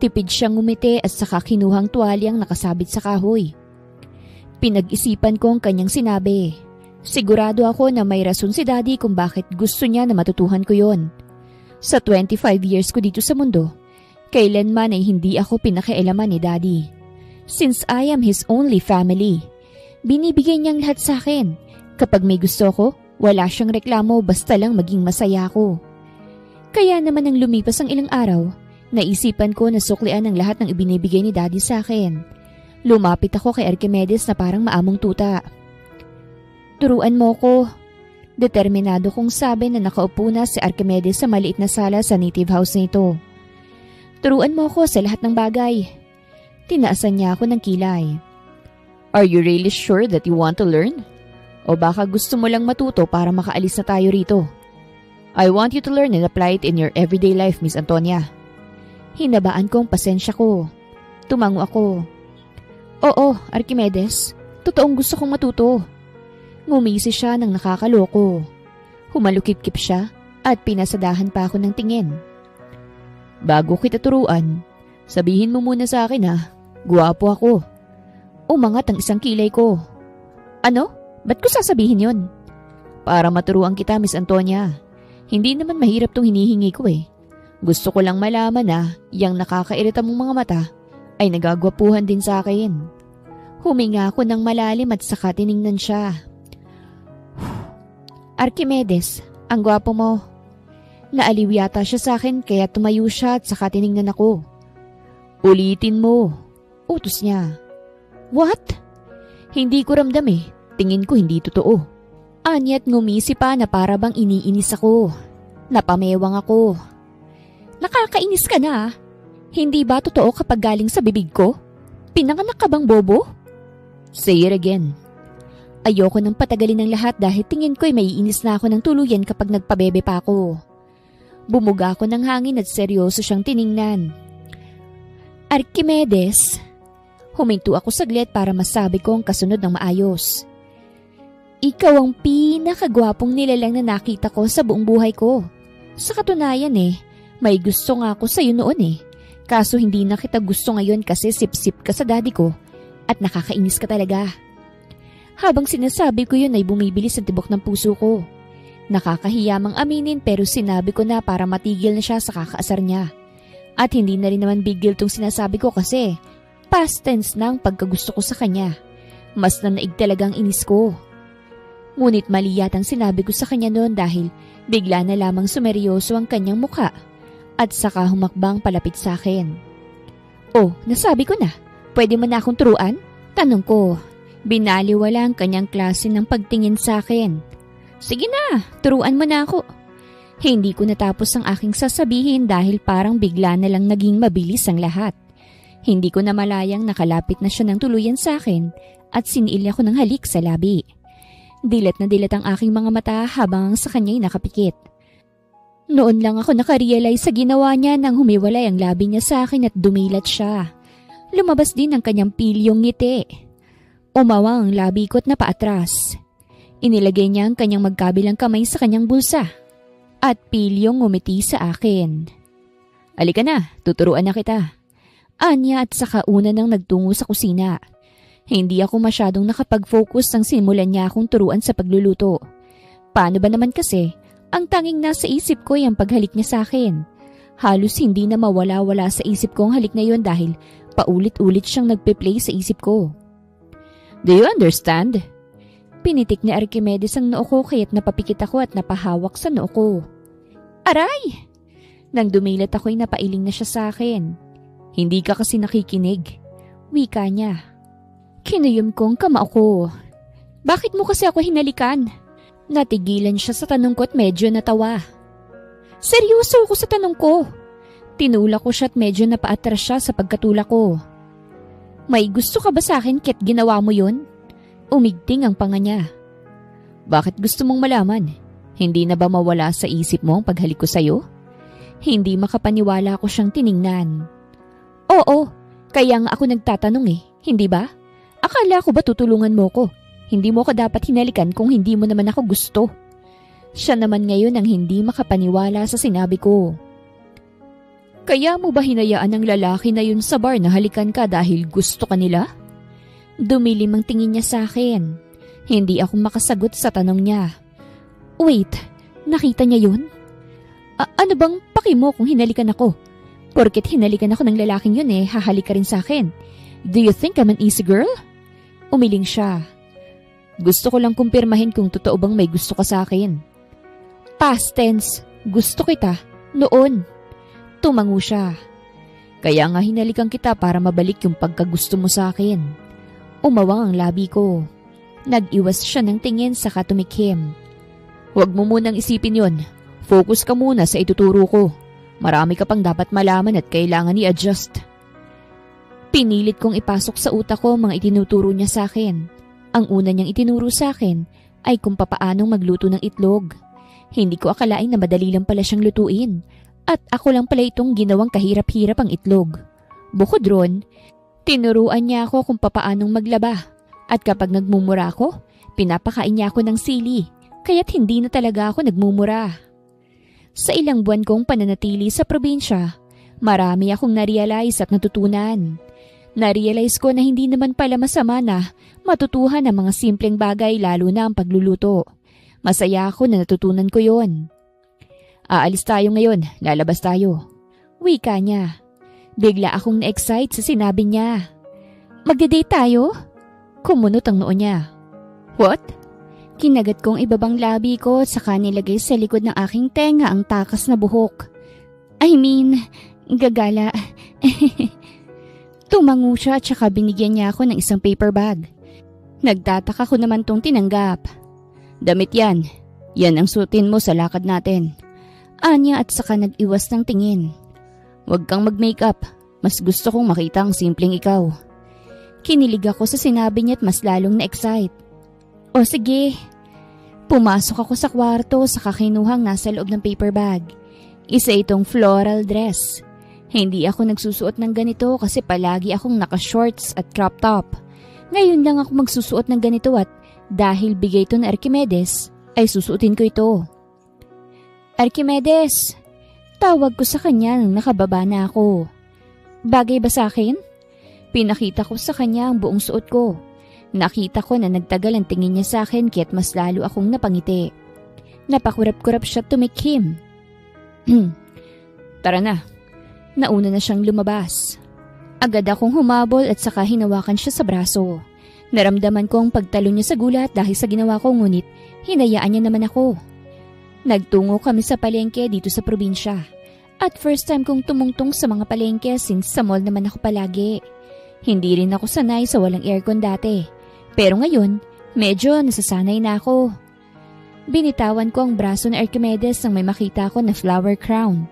Tipid siyang ngumiti at saka kinuhang tuwalyang nakasabit sa kahoy. Pinag-isipan ko ang kanyang sinabi. Sigurado ako na may rason si daddy kung bakit gusto niya na matutuhan ko yon. Sa 25 years ko dito sa mundo, kailanman ay hindi ako pinakialaman ni daddy. Since I am his only family, binibigay niyang lahat sa akin. Kapag may gusto ko, wala siyang reklamo basta lang maging masaya ako. Kaya naman nang lumipas ang ilang araw, naisipan ko na suklian ang lahat ng ibinibigay ni daddy sa akin. Lumapit ako kay Archimedes na parang maamong tuta. Turuan mo ko. Determinado kong sabi na nakaupo na si Archimedes sa maliit na sala sa native house nito. Turuan mo ko sa lahat ng bagay. Tinaasan niya ako ng kilay. Are you really sure that you want to learn? O baka gusto mo lang matuto para makaalis na tayo rito? I want you to learn and apply it in your everyday life, Miss Antonia. Hinabaan ko ang pasensya ko. Tumango ako. Oo, Archimedes. Totoong gusto kong matuto. Ngumisi siya ng nakakaloko. Humalukip-kip siya at pinasadahan pa ako ng tingin. Bago kita turuan, sabihin mo muna sa akin gwapo ako. Umangat ang isang kilay ko. Ano? Ba't ko sasabihin yon? Para maturuan kita, Miss Antonia. Hindi naman mahirap tong hinihingi ko eh. Gusto ko lang malaman yung nakakairita mong mga mata ay nagagwapuhan din sa akin. Huminga ako ng malalim at saka tiningnan siya. Archimedes, ang gwapo mo. Naaliw yata siya sa akin kaya tumayo siya at saka tiningnan ako. Ulitin mo. Utos niya. What? Hindi ko ramdam eh. Tingin ko hindi totoo. Anya't ngumisi pa na para bang iniinis ako. Napamewang ako. Nakakainis ka na. Hindi ba totoo kapag galing sa bibig ko? Pinanganak ka bang bobo? Say it again. Ayoko nang patagalin ng lahat dahil tingin ko'y maiinis na ako ng tuluyan kapag nagpabebe pa ako. Bumuga ako ng hangin at seryoso siyang tiningnan. Archimedes. Huminto ako saglit para masabi ko ang kasunod ng maayos. Ikaw ang pinakagwapong nilalang na nakita ko sa buong buhay ko. Sa katunayan may gusto nga ako sa'yo noon Kaso hindi na kita gusto ngayon kasi sip-sip ka sa daddy ko at nakakainis ka talaga. Habang sinasabi ko yun ay bumibilis ang tibok ng puso ko. Nakakahiyamang aminin pero sinabi ko na para matigil na siya sa kakaasar niya. At hindi na rin naman big deal tong sinasabi ko kasi past tense na ang pagkagusto ko sa kanya. Mas nanaig talagang inis ko. Ngunit mali yatang sinabi ko sa kanya noon dahil bigla na lamang sumeryoso ang kanyang mukha at saka humakbang palapit sa akin. Oh, nasabi ko na. Pwede mo na akong turuan? Tanong ko. Binaliwala ang kanyang klase ng pagtingin sa akin. Sige na, turuan mo na ako. Hindi ko natapos ang aking sasabihin dahil parang bigla na lang naging mabilis ang lahat. Hindi ko na malayang nakalapit na siya ng tuluyan sa akin at sinil ako ng halik sa labi. Dilat na dilat ang aking mga mata habang sa kanya'y nakapikit. Noon lang ako nakarealize sa ginawa niya nang humiwalay ang labi niya sa akin at dumilat siya. Lumabas din ang kanyang pilyong ngiti. Umawang ang labi ko at napaatras. Inilagay niya ang kanyang magkabilang kamay sa kanyang bulsa at pilyong ngumiti sa akin. Alika na, tuturuan na kita. Anya at saka una nang nagtungo sa kusina. Hindi ako masyadong nakapag-focus nang simulan niya akong turuan sa pagluluto. Paano ba naman kasi, ang tanging nasa isip ko ay ang paghalik niya sa akin. Halos hindi na mawala-wala sa isip ko ang halik na yon dahil paulit-ulit siyang nagpe-play sa isip ko. Do you understand? Pinitik ni Archimedes ang noo ko kaya't napapikit ako at napahawak sa noo ko. Aray! Nang dumilat ako'y napailing na siya sa akin. Hindi ka kasi nakikinig. Wika niya. Kinuyom kong kamao ko. Bakit mo kasi ako hinalikan? Natigilan siya sa tanong ko at medyo natawa. Seryoso ako sa tanong ko. Tinulak ko siya at medyo napaatras siya sa pagkatulak ko. May gusto ka ba sa akin kahit ginawa mo yun? Umigting ang panga niya. Bakit gusto mong malaman? Hindi na ba mawala sa isip mo ang paghalik ko sa'yo? Hindi makapaniwala ko siyang tiningnan. Oo, kaya nga ako nagtatanong hindi ba? Akala ko ba tutulungan mo ko? Hindi mo ka dapat hinalikan kung hindi mo naman ako gusto. Siya naman ngayon ang hindi makapaniwala sa sinabi ko. Kaya mo ba hinayaan ng lalaki na yun sa bar na halikan ka dahil gusto ka nila? Dumilim ang tingin niya sa akin. Hindi ako makasagot sa tanong niya. Wait, nakita niya yun? Ano bang paki mo kung hinalikan ako? Porket hinalikan ako ng lalaking yun hahalik ka rin sa akin. Do you think I'm an easy girl? Umiling siya. Gusto ko lang kumpirmahin kung totoo bang may gusto ka sa akin. Past tense, gusto kita. Noon. Tumango siya. Kaya nga hinalikan kita para mabalik yung pagkagusto mo sa akin. Umawang ang labi ko. Nag-iwas siya ng tingin saka tumikhim. Huwag mo munang isipin yon. Focus ka muna sa ituturo ko. Marami ka pang dapat malaman at kailangan i-adjust. Pinilit kong ipasok sa utak ko mga itinuturo niya sa akin. Ang una niyang itinuro sa akin ay kung papaanong magluto ng itlog. Hindi ko akalain na madali lang pala siyang lutuin. At ako lang pala itong ginawang kahirap-hirap ang itlog. Bukod ron, tinuruan niya ako kung papaanong maglaba. At kapag nagmumura ako, Pinapakain niya ako ng sili, kaya't hindi na talaga ako nagmumura. Sa ilang buwan kong pananatili sa probinsya, marami akong narealize at natutunan. Narealize ko na hindi naman pala masama na matutuhan ang mga simpleng bagay lalo na ang pagluluto. Masaya ako na natutunan ko yon. Aalis tayo ngayon, lalabas tayo. Wika niya. Bigla akong na-excite sa sinabi niya. Magde-date tayo? Kumunot ang noo niya. What? Kinagat kong ibabang labi ko at saka nilagay sa likod ng aking tenga ang takas na buhok. I mean, gagala. Tumango siya at saka binigyan niya ako ng isang paper bag. Nagtataka ko naman tong tinanggap. Damit yan. Yan ang suotin mo sa lakad natin. Anya at saka nag-iwas ng tingin. Huwag kang mag-makeup. Mas gusto kong makita ang simpleng ikaw. Kinilig ako sa sinabi niya at mas lalong na-excite. O sige. Pumasok ako sa kwarto sa kinuhang nasa loob ng paper bag. Isa itong floral dress. Hindi ako nagsusuot ng ganito kasi palagi akong naka-shorts at crop top. Ngayon lang ako magsusuot ng ganito at dahil bigay ito ng Archimedes, ay susuotin ko ito. Archimedes! Tawag ko sa kanya nang nakababa na ako. Bagay ba sa akin? Pinakita ko sa kanya ang buong suot ko. Nakita ko na nagtagal ang tingin niya sa akin kaya't mas lalo akong napangiti. Napakurap-kurap siya tumikhim. Tara na. Nauna na siyang lumabas. Agad akong humabol at saka hinawakan siya sa braso. Naramdaman ko ang pagtalo niya sa gulat dahil sa ginawa ko ngunit hinayaan niya naman ako. Nagtungo kami sa palengke dito sa probinsya. At first time kong tumungtong sa mga palengke since sa mall naman ako palagi. Hindi rin ako sanay sa walang aircon dati. Pero ngayon, medyo nasasanay na ako. Binitawan ko ang braso ni Archimedes nang may makita ko na flower crown.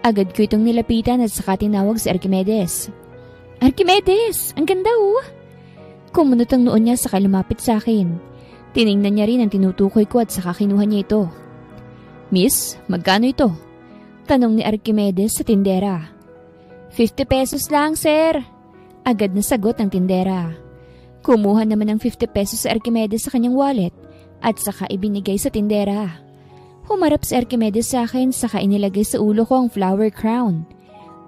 Agad ko itong nilapitan at saka tinawag si Archimedes. Archimedes! Ang ganda oh! Kumunot ang noon niya saka lumapit sa akin. Tiningnan niya rin ang tinutukoy ko at saka kinuha niya ito. Miss, magkano ito? Tanong ni Archimedes sa tindera. 50 pesos lang, sir. Agad na sagot ng tindera. Kumuha naman ng 50 pesos si Archimedes sa kanyang wallet at saka ibinigay sa tindera. Humarap si Archimedes sa akin saka inilagay sa ulo ko ang flower crown.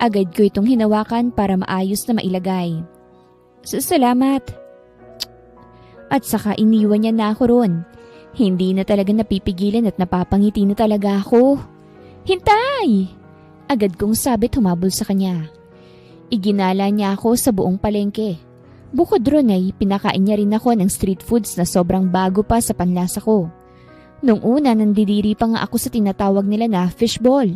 Agad ko itong hinawakan para maayos na mailagay. Salamat. At saka iniwan niya na ako ron. Hindi na talaga napipigilan at napapangiti na talaga ako. Hintay! Agad kong sabit humabol sa kanya. Iginala niya ako sa buong palengke. Bukod ron ay pinakain niya rin ako ng street foods na sobrang bago pa sa panlasa ko. Nung una nandidiri pa nga ako sa tinatawag nila na fishball.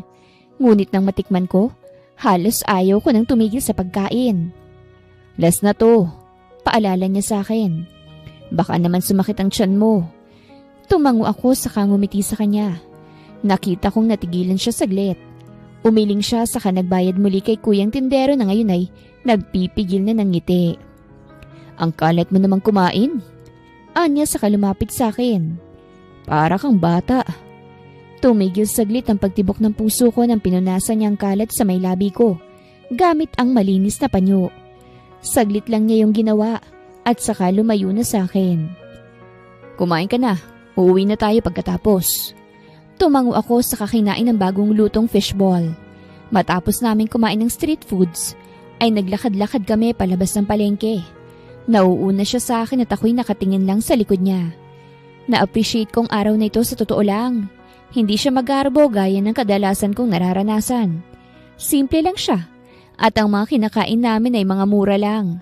Ngunit nang matikman ko, halos ayaw ko nang tumigil sa pagkain. Last na to, paalala niya sa akin. Baka naman sumakit ang tiyan mo. Tumango ako saka ngumiti sa kanya. Nakita kong natigilan siya saglit. Umiling siya saka nagbayad muli kay kuyang tindero na ngayon ay nagpipigil na ng ngiti. Ang kalat mo namang kumain. Anya saka lumapit sa akin. Para kang bata. Tumigil saglit ang pagtibok ng puso ko nang pinunasan niya ang kalat sa may labi ko gamit ang malinis na panyo. Saglit lang niya yung ginawa at saka lumayo na sa akin. Kumain ka na. Uuwi na tayo pagkatapos. Tumango ako sa kakinain ng bagong lutong fishball. Matapos namin kumain ng street foods, ay naglakad-lakad kami palabas ng palengke. Nauuna siya sa akin at ako'y nakatingin lang sa likod niya. Na-appreciate kong araw na ito sa totoo lang. Hindi siya magarbo gaya ng kadalasan kong nararanasan. Simple lang siya. At ang mga kinakain namin ay mga mura lang.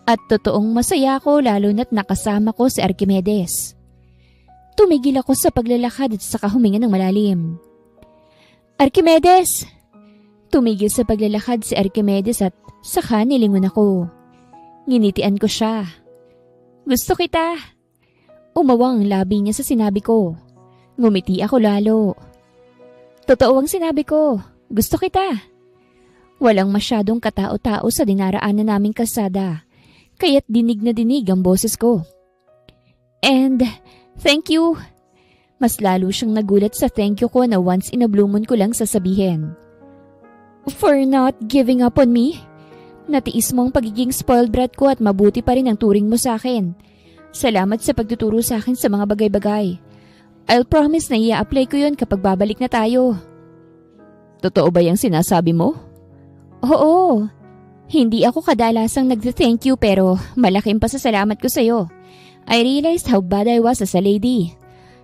At totoong masaya ko lalo na't nakasama ko si Archimedes. Tumigil ako sa paglalakad at saka huminga ng malalim. Archimedes! Tumigil sa paglalakad si Archimedes at saka nilingon ako. Nginitian ko siya. Gusto kita. Umawang ang labi niya sa sinabi ko. Ngumiti ako lalo. Totoo ang sinabi ko. Gusto kita. Walang masyadong katao-tao sa dinaraanan naming kalsada. Kaya't dinig na dinig ang boses ko. And thank you. Mas lalo siyang nagulat sa thank you ko na once in a blue moon ko lang sasabihin. For not giving up on me? Natiis mo ang pagiging spoiled brat ko at mabuti pa rin ang turing mo sa akin. Salamat sa pagtuturo sa akin sa mga bagay-bagay. I'll promise na i-apply ko yun kapag babalik na tayo. Totoo ba yung sinasabi mo? Oo. Hindi ako kadalasang nag-thank you pero malaking pasasalamat ko sa'yo. I realized how bad I was as a lady.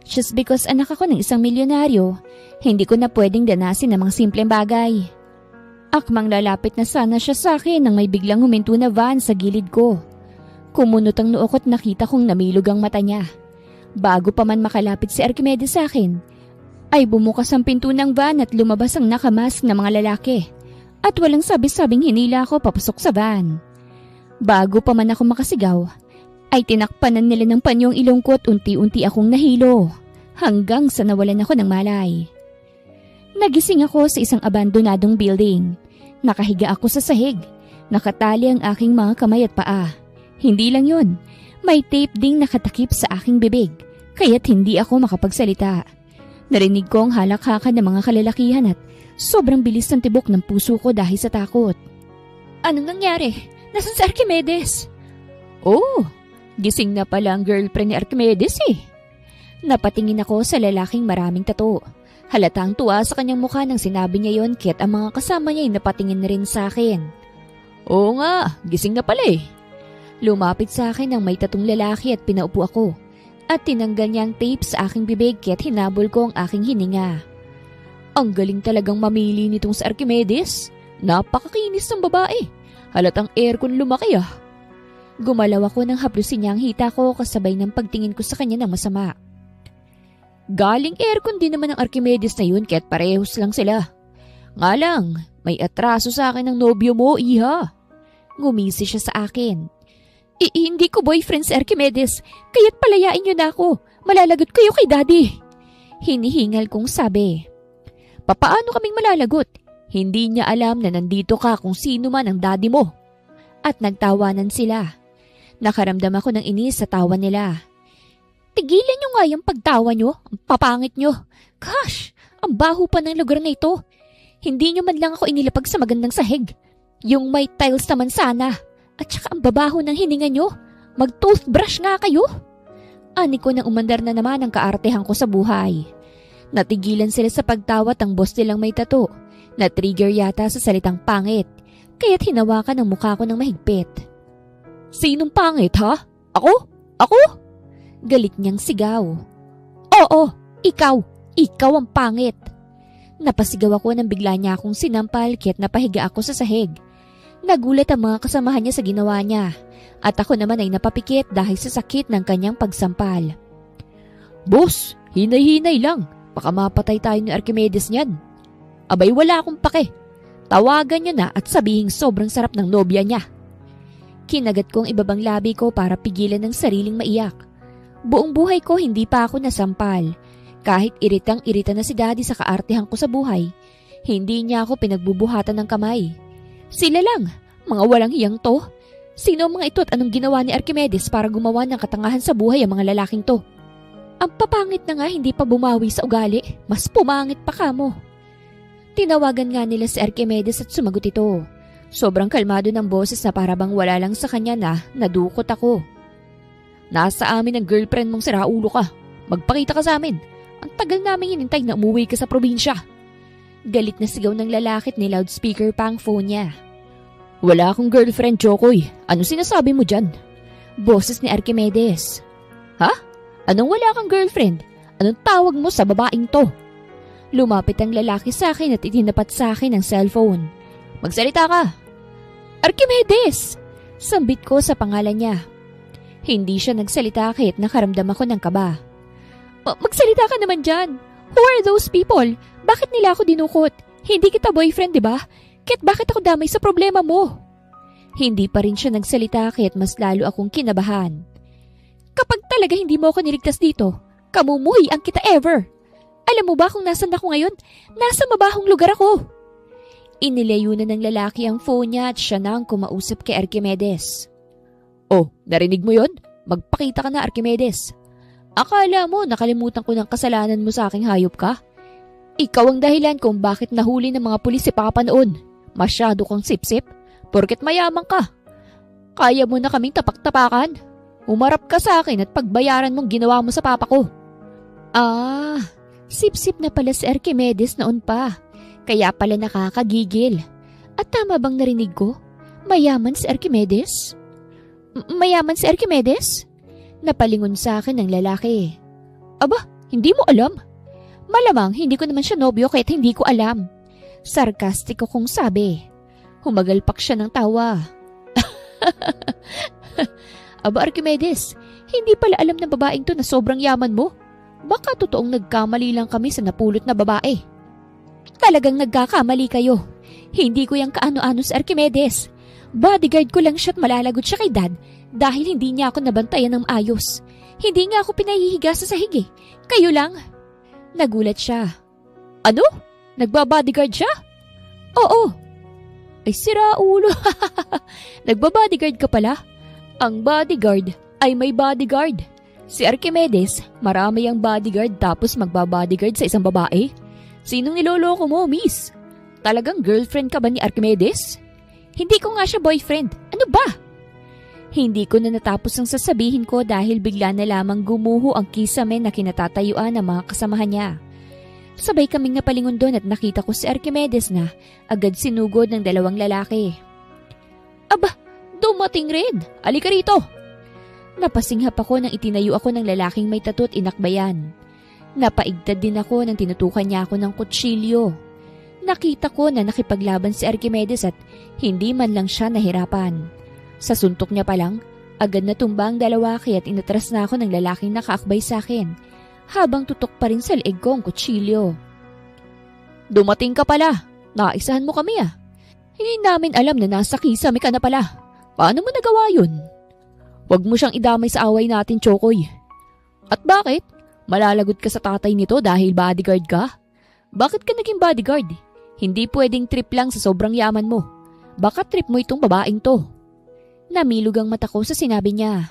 Just because anak ako ng isang milyonaryo, hindi ko na pwedeng danasin ng mga simpleng bagay. Akmang lalapit na sana siya sa akin nang may biglang huminto na van sa gilid ko. Kumunot ang noo ko't nakita kong namilog ang mata niya. Bago pa man makalapit si Archimedes sa akin, ay bumukas ang pinto ng van at lumabas ang nakamask na mga lalaki. At walang sabi-sabing hinila ako papasok sa van. Bago pa man ako makasigaw, ay tinakpanan nila ng panyong ilong ko at unti-unti akong nahilo hanggang sa nawalan ako ng malay. Nagising ako sa isang abandonadong building. Nakahiga ako sa sahig. Nakatali ang aking mga kamay at paa. Hindi lang yun, may tape ding nakatakip sa aking bibig, kaya't hindi ako makapagsalita. Narinig ko ang halakhakan ng mga kalalakihan at sobrang bilis ng tibok ng puso ko dahil sa takot. Anong nangyari? Nasaan si Archimedes? Oh, gising na pala ang girlfriend ni Archimedes eh. Napatingin ako sa lalaking maraming tato. Halatang tuwa sa kanyang mukha nang sinabi niya yon, kaya't ang mga kasama niya ay napatingin na rin sa akin. Oo nga, gising na pala eh. Lumapit sa akin ang may tatong lalaki at pinaupo ako. At tinanggal niya ang tape sa aking bibig kaya't hinabol ko ang aking hininga. Ang galing talagang mamili nitong si Archimedes. Napakakinis ng babae. Halatang aircon lumaki ah. Gumalaw ako nang haplusin niya ang hita ko kasabay ng pagtingin ko sa kanya ng masama. Galing aircon din naman ang Archimedes na yun kaya't parehos lang sila. Nga lang, may atraso sa akin ng nobyo mo, iha. Ngumisi siya sa akin. Hindi ko boyfriend si Archimedes, kaya't palayain niyo na ako. Malalagot kayo kay daddy. Hinihingal kong sabi. Papaano kaming malalagot? Hindi niya alam na nandito ka kung sino man ang daddy mo. At nagtawanan sila. Nakaramdam ako ng inis sa tawa nila. Tigilan niyo nga yung pagtawa niyo, ang papangit niyo. Gosh, ang baho pa ng lugar na ito. Hindi niyo man lang ako inilapag sa magandang sahig. Yung may tiles naman sana. At saka ang babaho ng hininga nyo. Mag-toothbrush nga kayo. Ani ko nang umandar na naman ang kaartehan ko sa buhay. Natigilan sila sa pagtawa at ang boss nilang may tato. Na-trigger yata sa salitang pangit. Kaya't hinawakan ang mukha ko ng mahigpit. Sinong pangit ha? Ako? Ako? Galit niyang sigaw. Oo, ikaw. Ikaw ang pangit. Napasigaw ako nang bigla niya akong sinampal kaya't napahiga ako sa sahig. Nagulat ang mga kasamahan niya sa ginawa niya at ako naman ay napapikit dahil sa sakit ng kanyang pagsampal. Boss, hinay-hinay lang. Baka mapatay tayo ni Archimedes niyan. Abay wala akong pake. Tawagan niyo na at sabihing sobrang sarap ng nobya niya. Kinagat ko ang ibabang labi ko para pigilan ng sariling maiyak. Buong buhay ko hindi pa ako nasampal. Kahit iritang-irita na si daddy sa kaartehan ko sa buhay, hindi niya ako pinagbubuhatan ng kamay. Sila lang, mga walang hiyang to. Sino ang mga ito at anong ginawa ni Archimedes para gumawa ng katangahan sa buhay ang mga lalaking to? Ang papangit na nga hindi pa bumawi sa ugali, mas pumangit pa kamo. Tinawagan nga nila si Archimedes at sumagot ito. Sobrang kalmado ng boses na parabang wala lang sa kanya na nadukot ako. Nasa amin ang girlfriend mong siraulo ka. Magpakita ka sa amin. Ang tagal namin hinintay na umuwi ka sa probinsya. Galit na sigaw ng lalaki at ni-loudspeaker pa ang phone niya. Wala akong girlfriend, Chokoy. Ano sinasabi mo dyan? Boses ni Archimedes. Ha? Anong wala kang girlfriend? Anong tawag mo sa babaeng to? Lumapit ang lalaki sa akin at itinapat sa akin ang cellphone. Magsalita ka! Archimedes! Sambit ko sa pangalan niya. Hindi siya nagsalita kahit nakaramdam ako ng kaba. Magsalita ka naman dyan! Who are those people? Bakit nila ako dinukot? Hindi kita boyfriend, di ba? Kaya't bakit ako damay sa problema mo? Hindi pa rin siya nagsalita kaya't mas lalo akong kinabahan. Kapag talaga hindi mo ako niligtas dito, kamumuhi ang kita ever. Alam mo ba kung nasan ako ngayon? Nasa mabahong lugar ako. Inilayo na ng lalaki ang phone niya at siya na ang kumausap kay Archimedes. Oh, narinig mo yon? Magpakita ka na, Archimedes. Akala mo nakalimutan ko ng kasalanan mo sa aking hayop ka? Ikaw ang dahilan kung bakit nahuli ng mga pulis si Papa noon. Masyado kang sip-sip, porket mayaman ka. Kaya mo na kaming tapak-tapakan. Humarap ka sa akin at pagbayaran mong ginawa mo sa papa ko. Ah, sip-sip na pala si Archimedes noon pa. Kaya pala nakakagigil. At tama bang narinig ko? Mayaman si Archimedes? Mayaman si Archimedes? Napalingon sa akin ng lalaki. Aba, hindi mo alam? Malamang hindi ko naman siya nobyo kaya't hindi ko alam. Sarkastiko kong sabi. Humagalpak siya ng tawa. Aba Archimedes, hindi pala alam ng babaeng to na sobrang yaman mo. Baka totoong nagkamali lang kami sa napulot na babae. Talagang nagkakamali kayo. Hindi ko yung kaano-ano sa Archimedes. Bodyguard ko lang siya at malalagot siya kay Dad dahil hindi niya ako nabantayan ng maayos. Hindi nga ako pinahihiga sa sahig eh. Kayo lang. Nagulat siya. Ano? Nagbabodyguard siya? Oo. Ay sira ulo. Nagbabodyguard ka pala? Ang bodyguard ay may bodyguard. Si Archimedes, marami ang bodyguard tapos magbabodyguard sa isang babae. Sinong niloloko mo, miss? Talagang girlfriend ka ba ni Archimedes? Hindi ko nga siya boyfriend. Ano ba? Hindi ko na natapos ang sasabihin ko dahil bigla na lamang gumuho ang kisame na kinatatayuan ng mga kasamahan niya. Sabay kaming napalingon doon at nakita ko si Archimedes na agad sinugod ng dalawang lalaki. Aba, dumating rin. Alika rito. Napasinghap ako nang itinayo ako ng lalaking may tattoo at inakbayan. Napaigtad din ako nang tinutukan niya ako ng kutsilyo. Nakita ko na nakipaglaban si Archimedes at hindi man lang siya nahirapan. Sa suntok niya pa lang, agad na tumba ang dalawa kaya't inatras na ako ng lalaking nakaakbay sa akin habang tutok pa rin sa leeg ko ang kutsilyo. Dumating ka pala. Naisahan mo kami ah. Hindi namin alam na nasa kisame ka na pala. Paano mo nagawa yun? Huwag mo siyang idamay sa away natin, Chokoy. At bakit? Malalagot ka sa tatay nito dahil bodyguard ka? Bakit ka naging bodyguard? Hindi pwedeng trip lang sa sobrang yaman mo. Baka trip mo itong babaeng to. Namilog ang mata ko sa sinabi niya.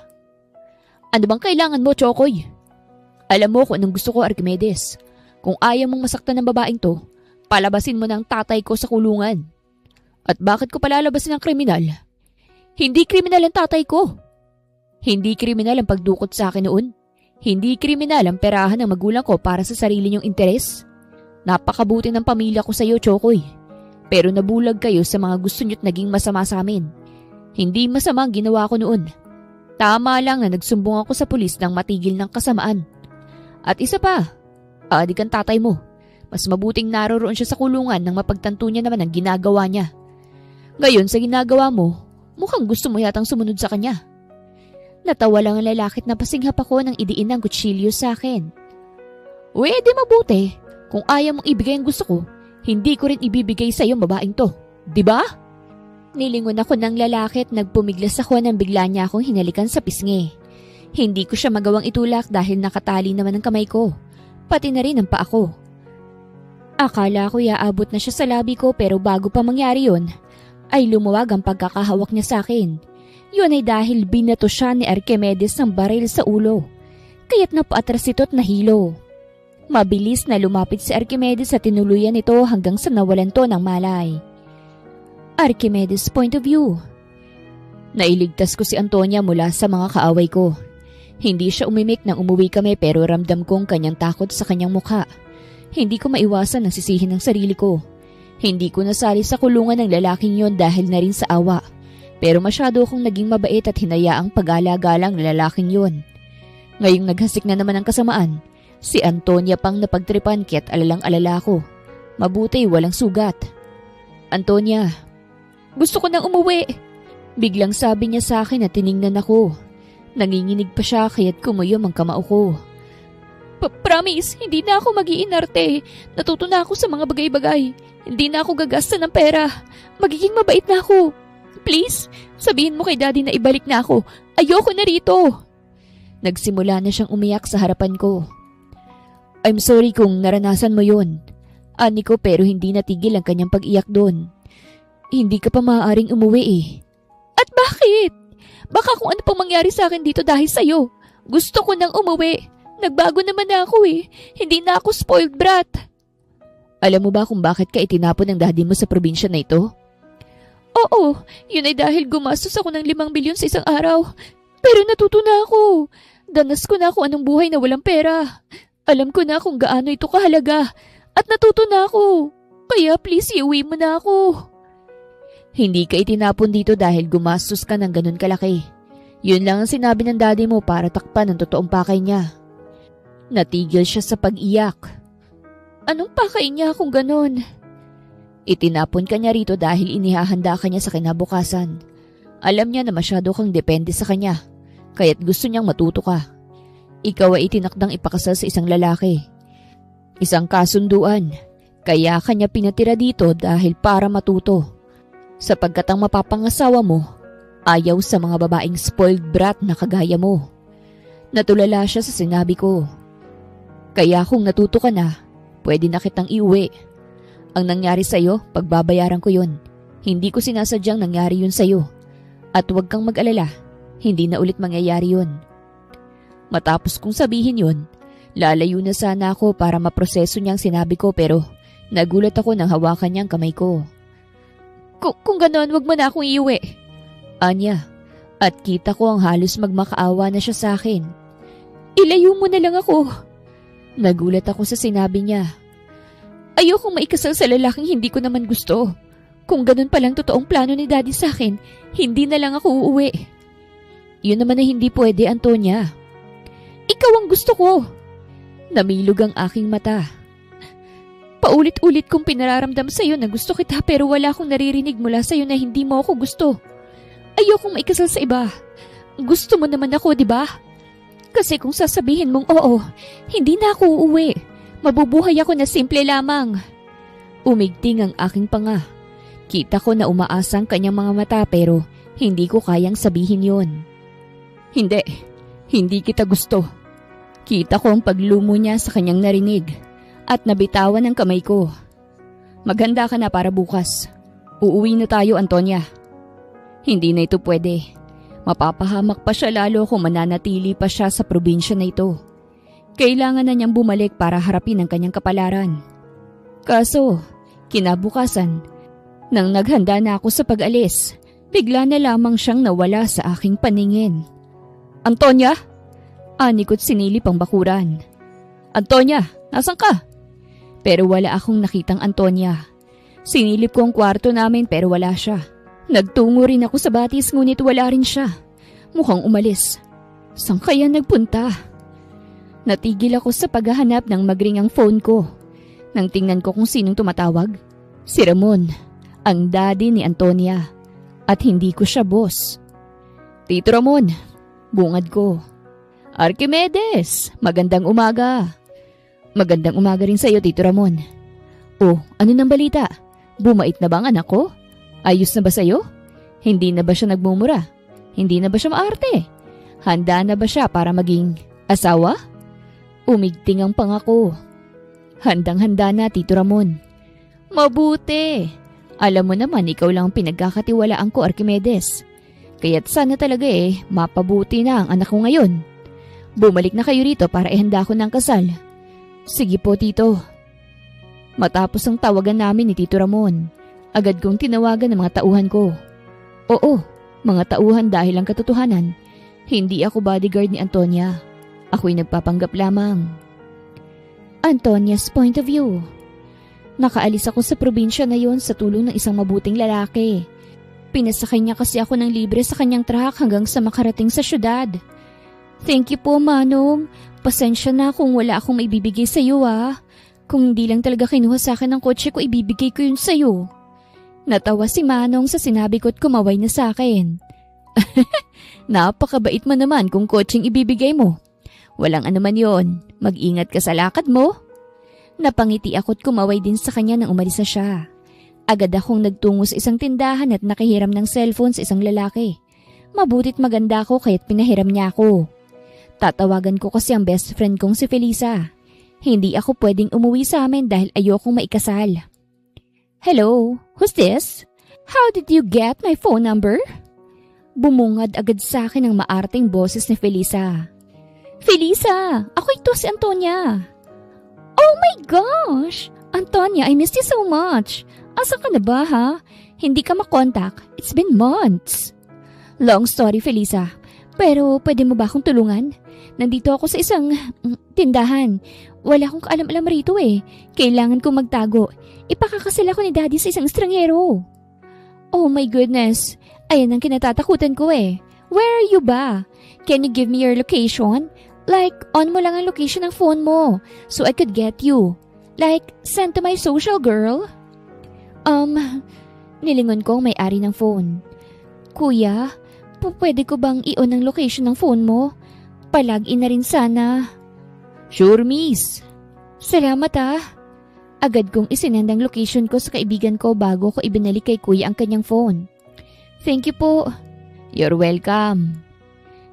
Ano bang kailangan mo, Chokoy? Alam mo kung anong gusto ko, Archimedes. Kung ayaw mong masaktan ng babaeng to, palabasin mo ng tatay ko sa kulungan. At bakit ko palalabasin ng kriminal? Hindi kriminal ang tatay ko. Hindi kriminal ang pagdukot sa akin noon. Hindi kriminal ang perahan ng magulang ko para sa sarili niyong interes. Napakabuti ng pamilya ko sa iyo, Chokoy. Pero nabulag kayo sa mga gusto niyo't naging masama sa amin. Hindi masama ang ginawa ko noon. Tama lang na nagsumbong ako sa pulis nang matigil ng kasamaan. At isa pa, adik ang tatay mo. Mas mabuting naroroon siya sa kulungan nang mapagtanto niya naman ang ginagawa niya. Ngayon sa ginagawa mo, mukhang gusto mo yatang sumunod sa kanya. Natawa lang ang lalaki at napasinghap ako nang idiin ang kutsilyo sa akin. Di mabuti. Kung ayaw mong ibigay ang gusto ko, hindi ko rin ibibigay sa iyong babaeng to. Diba? Nilingon ako ng lalaki at nagpumiglas ako nang bigla niya akong hinalikan sa pisngi. Hindi ko siya magawang itulak dahil nakatali naman ang kamay ko. Pati na rin ang paa ko. Akala ko iaabot na siya sa labi ko pero bago pa mangyari yun, ay lumuwag ang pagkakahawak niya sa akin. Yun ay dahil binato siya ni Archimedes ng baril sa ulo. Kaya't napaatras ito at nahilo. Mabilis na lumapit si Archimedes at tinuluyan ito hanggang sa nawalan to ng malay. Archimedes' point of view. Nailigtas ko si Antonia mula sa mga kaaway ko. Hindi siya umimik nang umuwi kami pero ramdam kong kanyang takot sa kanyang mukha. Hindi ko maiwasan ang sisihin ng sarili ko. Hindi ko nasali sa kulungan ng lalaking yon dahil na rin sa awa. Pero masyado akong naging mabait at hinayaang pag-alagalang na lalaking yon. Ngayong naghasik na naman ang kasamaan, si Antonia pang napagtripan kaya't alalang-alala ko. Mabuti walang sugat. Antonia, gusto ko nang umuwi. Biglang sabi niya sa akin at tiningnan ako. Nanginginig pa siya kaya't kumuyom ang kamao ko. Promise, hindi na ako mag-iinarte. Natuto na ako sa mga bagay-bagay. Hindi na ako gagasta ng pera. Magiging mabait na ako. Please, sabihin mo kay Daddy na ibalik na ako. Ayoko na rito. Nagsimula na siyang umiyak sa harapan ko. I'm sorry kung naranasan mo yun. Ani ko pero hindi natigil ang kanyang pag-iyak doon. Hindi ka pa maaaring umuwi eh. At bakit? Baka kung ano pang mangyari sa akin dito dahil sa'yo. Gusto ko nang umuwi. Nagbago naman na ako eh. Hindi na ako spoiled brat. Alam mo ba kung bakit ka itinapon ng daddy mo sa probinsya na ito? Oo, yun ay dahil gumastos ako ng 5 bilyon sa isang araw. Pero natuto na ako. Danas ko na kung anong buhay na walang pera. Alam ko na kung gaano ito kahalaga. At natuto na ako. Kaya please, iuwi mo na ako. Hindi ka itinapon dito dahil gumastos ka ng ganun kalaki. Yun lang ang sinabi ng daddy mo para takpan ang totoong pakay niya. Natigil siya sa pag-iyak. Anong pakay niya kung ganun? Itinapon ka niya rito dahil inihahanda ka niya sa kinabukasan. Alam niya na masyado kang depende sa kanya, kaya't gusto niyang matuto ka. Ikaw ay itinakdang ipakasal sa isang lalaki. Isang kasunduan, kaya kanya pinatira dito dahil para matuto. Sapagkat ang mapapangasawa mo, ayaw sa mga babaeng spoiled brat na kagaya mo. Natulala siya sa sinabi ko. Kaya kung natuto ka na, pwede na kitang iuwi. Ang nangyari sa'yo, pagbabayaran ko yun. Hindi ko sinasadyang nangyari yun sa'yo. At huwag kang mag-alala, hindi na ulit mangyayari yun. Matapos kong sabihin yun, lalayo na sana ako para maproseso niyang sinabi ko pero nagulat ako nang hawakan niyang kamay ko. Kung gano'n, wag mo na akong iuwi. Anya, at kita ko ang halos magmakaawa na siya sa akin. Ilayo mo na lang ako. Nagulat ako sa sinabi niya. Ayokong maikasal sa lalaking hindi ko naman gusto. Kung ganun palang totoong plano ni Daddy sa akin, hindi na lang ako uuwi. Yun naman na hindi pwede, Antonia. Ikaw ang gusto ko. Namilog ang aking mata. Paulit-ulit kong pinararamdam sa'yo na gusto kita pero wala akong naririnig mula sa'yo na hindi mo ako gusto. Ayokong maikasal sa iba. Gusto mo naman ako, di ba? Kasi kung sasabihin mong oo, hindi na ako uuwi. Mabubuhay ako na simple lamang. Umigting ang aking panga. Kita ko na umaasa ang kanyang mga mata pero hindi ko kayang sabihin yon. Hindi kita gusto. Kita ko ang paglumo niya sa kanyang narinig at nabitawan ang kamay ko. Maghanda ka na para bukas. Uuwi na tayo, Antonia. Hindi na ito pwede. Mapapahamak pa siya lalo kung mananatili pa siya sa probinsya na ito. Kailangan na niyang bumalik para harapin ang kanyang kapalaran. Kaso, kinabukasan, nang naghanda na ako sa pag-alis, bigla na lamang siyang nawala sa aking paningin. Antonia? Anikot sinilip ang bakuran. Antonia, nasan ka? Pero wala akong nakitang Antonia. Sinilip ko ang kwarto namin pero wala siya. Nagtungo rin ako sa batis ngunit wala rin siya. Mukhang umalis. Saan kaya nagpunta? Natigil ako sa paghahanap ng magring ang phone ko. Nang tingnan ko kung sinong tumatawag, si Ramon, ang daddy ni Antonia. At hindi ko siya boss. Tito Ramon, bungad ko. Archimedes, magandang umaga. Magandang umaga rin sa'yo, Tito Ramon. Oh, ano nang balita? Bumait na ba ang anak ko? Ayos na ba sa'yo? Hindi na ba siya nagmumura? Hindi na ba siya maarte? Handa na ba siya para maging asawa? Umigting ang pangako. Handang-handa na, Tito Ramon. Mabuti. Alam mo naman, ikaw lang pinagkakatiwalaan ko, Archimedes. Kaya't sana talaga mapabuti na ang anak ko ngayon. Bumalik na kayo rito para ihanda ko ng kasal. Sige po, Tito. Matapos ang tawagan namin ni Tito Ramon, agad kong tinawagan ng mga tauhan ko. Oo, mga tauhan dahil ang katotohanan, hindi ako bodyguard ni Antonia. Ako'y nagpapanggap lamang. Antonia's point of view. Nakaalis ako sa probinsya na yon sa tulong ng isang mabuting lalaki. Pinasakay niya kasi ako ng libre sa kanyang truck hanggang sa makarating sa syudad. Thank you po, Manong. Pasensya na kung wala akong maibibigay sa iyo, ah. Kung hindi lang talaga kinuha sa akin ng kotse ko, ibibigay ko yun sa iyo. Natawa si Manong sa sinabi ko at kumaway na sa akin. Napakabait mo naman kung kotseng ibibigay mo. Walang anuman yon. Mag-ingat ka sa lakad mo. Napangiti ako at kumaway din sa kanya nang umalis na siya. Agad akong nagtungo sa isang tindahan at nakihiram ng cellphone sa isang lalaki. Mabutit maganda ako kaya't pinahiram niya ako. Tatawagan ko kasi ang best friend kong si Felisa. Hindi ako pwedeng umuwi sa amin dahil ayokong maikasal. Hello, who's this? How did you get my phone number? Bumungad agad sa akin ang maarting boses ni Felisa. Felisa, ako ito si Antonia. Oh my gosh! Antonia, I missed you so much. Asa ka na ba, ha? Hindi ka makontak. It's been months. Long story, Felisa. Pero pwede mo ba akong tulungan? Nandito ako sa isang tindahan. Wala akong kaalam-alam rito eh. Kailangan kong magtago. Ipakakasal ako ni Daddy sa isang estranghero. Oh my goodness. Ayan ang kinatatakutan ko eh. Where are you ba? Can you give me your location? Like, on mo lang ang location ng phone mo so I could get you. Like, send to my social girl? Nilingon ko ang may-ari ng phone. Kuya, pwede ko bang i-on ang location ng phone mo? Palag-in na rin sana. Sure, miss. Salamat ah. Agad kong isinend ang location ko sa kaibigan ko bago ko ibinalik kay kuya ang kanyang phone. Thank you po. You're welcome.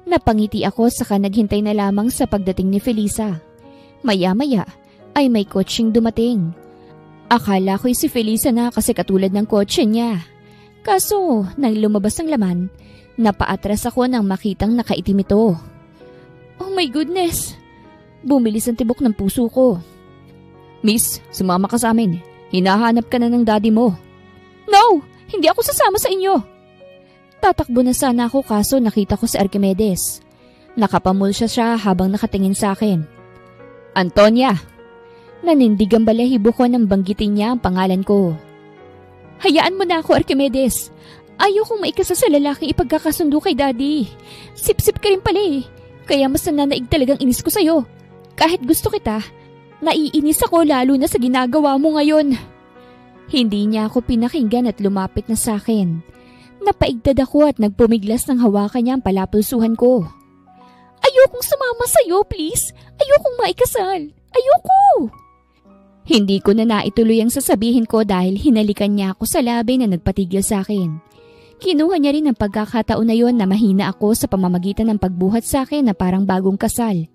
Napangiti ako saka naghintay na lamang sa pagdating ni Felisa. Maya-maya ay may kotseng dumating. Akala ko'y si Felisa na kasi katulad ng kotse niya. Kaso, nang lumabas ang laman, napaatras ako nang makitang nakaitim ito. Oh my goodness! Bumilis ang tibok ng puso ko. Miss, sumama ka sa amin. Hinahanap ka na ng daddy mo. No! Hindi ako sasama sa inyo! Tatakbo na sana ako kaso nakita ko si Archimedes. Nakapamulsya siya habang nakatingin sa akin. Antonia! Nanindig ang balahibo ko nang banggitin niya ang pangalan ko. Hayaan mo na ako, Archimedes. Ayokong maikasa sa lalaking ipagkakasundo kay Daddy. Sip-sip ka rin pala eh. Kaya mas nananaig talagang inis ko sa'yo. Kahit gusto kita, naiinis ako lalo na sa ginagawa mo ngayon. Hindi niya ako pinakinggan at lumapit na sa akin. Napaigtad ako at nagpumiglas ng hawakan niya ang palapulsuhan ko. Ayokong sumama sa'yo, please. Ayokong maikasal. Ayoko! Hindi ko na naituloy ang sasabihin ko dahil hinalikan niya ako sa labi na nagpatigil sa akin. Kinuha niya rin ang pagkakataon na yon na mahina ako sa pamamagitan ng pagbuhat sa akin na parang bagong kasal.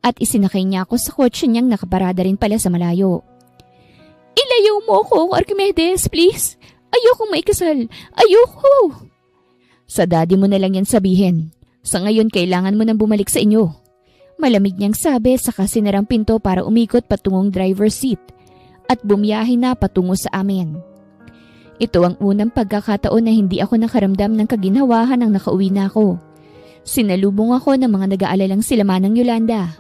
At isinakay niya ako sa kotse niyang nakaparada rin pala sa malayo. Ilayo mo ako, Archimedes, please. Ayokong maikasal. Ayoko! Sa daddy mo na lang yan sabihin. Sa ngayon kailangan mo nang bumalik sa inyo. Malamig niyang sabi saka sinarang pinto para umikot patungong driver's seat at bumiyahe na patungo sa amin. Ito ang unang pagkakataon na hindi ako nakaramdam ng kaginhawahan nang nakauwi na ako. Sinalubong ako ng mga nag-aalalang sila Manang Yolanda,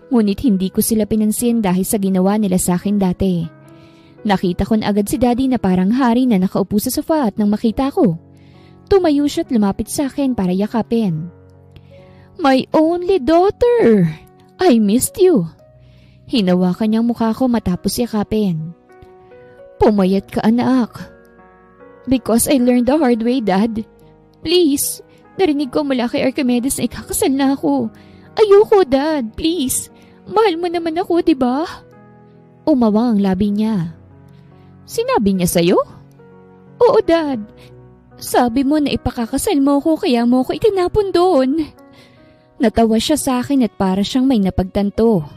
ngunit hindi ko sila pinansin dahil sa ginawa nila sa akin dati. Nakita ko na agad si Daddy na parang hari na nakaupo sa sofa at nang makita ko, tumayo siya at lumapit sa akin para yakapin. My only daughter! I missed you! Hinawakan niyang mukha ko matapos yakapin. Pumayat ka anak. Because I learned the hard way, Dad. Please, narinig ko mula kay Archimedes na ikakasal na ako. Ayoko, Dad, please. Mahal mo naman ako, di ba? Umawang ang labi niya. Sinabi niya sa'yo? Oo, Dad. Sabi mo na ipakakasal mo ko kaya mo ko itinapon doon. Natawa siya sa akin at para siyang may napagtanto.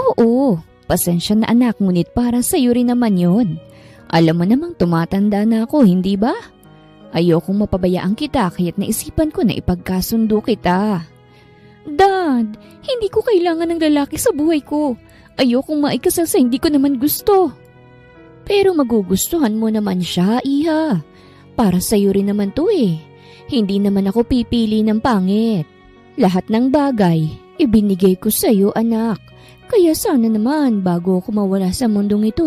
Oo, pasensya na anak ngunit para sa'yo rin naman yun. Alam mo namang tumatanda na ako, hindi ba? Ayokong mapabayaan kita kaya't naisipan ko na ipagkasundo kita. Dad, hindi ko kailangan ng lalaki sa buhay ko. Ayokong maikasal sa hindi ko naman gusto. Pero magugustuhan mo naman siya, iha. Para sa'yo rin naman to eh. Hindi naman ako pipili ng pangit. Lahat ng bagay, ibinigay ko sa'yo anak. Kaya sana naman bago ako mawala sa mundong ito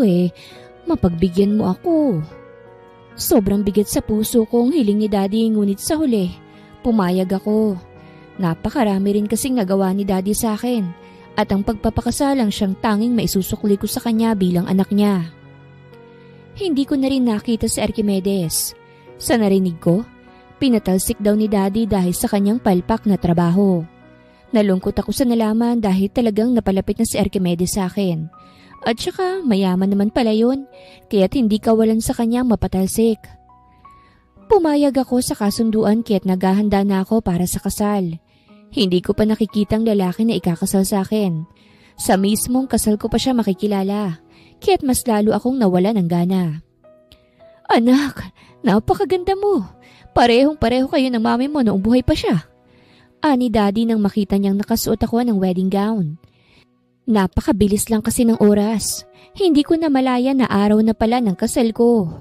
mapagbigyan mo ako. Sobrang bigat sa puso kong hiling ni Daddy ngunit sa huli, pumayag ako. Napakarami rin kasing nagawa ni Daddy sa akin at ang pagpapakasalang siyang tanging maisusukli ko sa kanya bilang anak niya. Hindi ko na rin nakita si Archimedes. Sa narinig ko, pinatalsik daw ni Daddy dahil sa kanyang palpak na trabaho. Nalungkot ako sa nalaman dahil talagang napalapit na si Archimedes sa akin. At saka mayaman naman pala yun, kaya't hindi kawalan sa kanyang mapatalsik. Pumayag ako sa kasunduan kaya't naghahanda na ako para sa kasal. Hindi ko pa nakikitang lalaki na ikakasal sa akin. Sa mismong kasal ko pa siya makikilala, kaya't mas lalo akong nawala ng gana. Anak, napakaganda mo. Parehong-pareho kayo ng mami mo noong buhay pa siya. Ani Daddy nang makita niyang nakasuot ako ng wedding gown. Napakabilis lang kasi ng oras. Hindi ko na malaya na araw na pala ng kasal ko.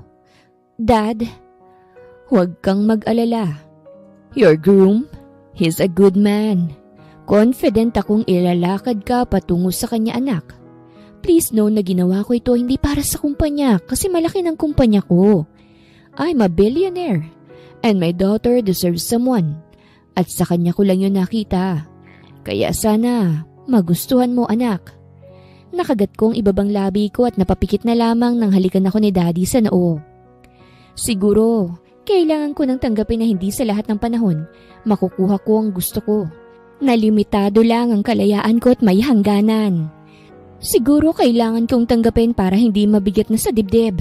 Dad, huwag kang mag-alala. Your groom? He's a good man. Confident akong ilalakad ka patungo sa kanya, anak. Please know na ginawa ko ito hindi para sa kumpanya kasi malaki ng kumpanya ko. I'm a billionaire and my daughter deserves someone. At sa kanya ko lang yun nakita. Kaya sana magustuhan mo, anak. Nakagat kong ibabang labi ko at napapikit na lamang nang halikan ako ni Daddy sa noo. Siguro, kailangan ko nang tanggapin na hindi sa lahat ng panahon makukuha ko ang gusto ko. Nalimitado lang ang kalayaan ko at may hangganan. Siguro kailangan kong tanggapin para hindi mabigat na sa dibdib.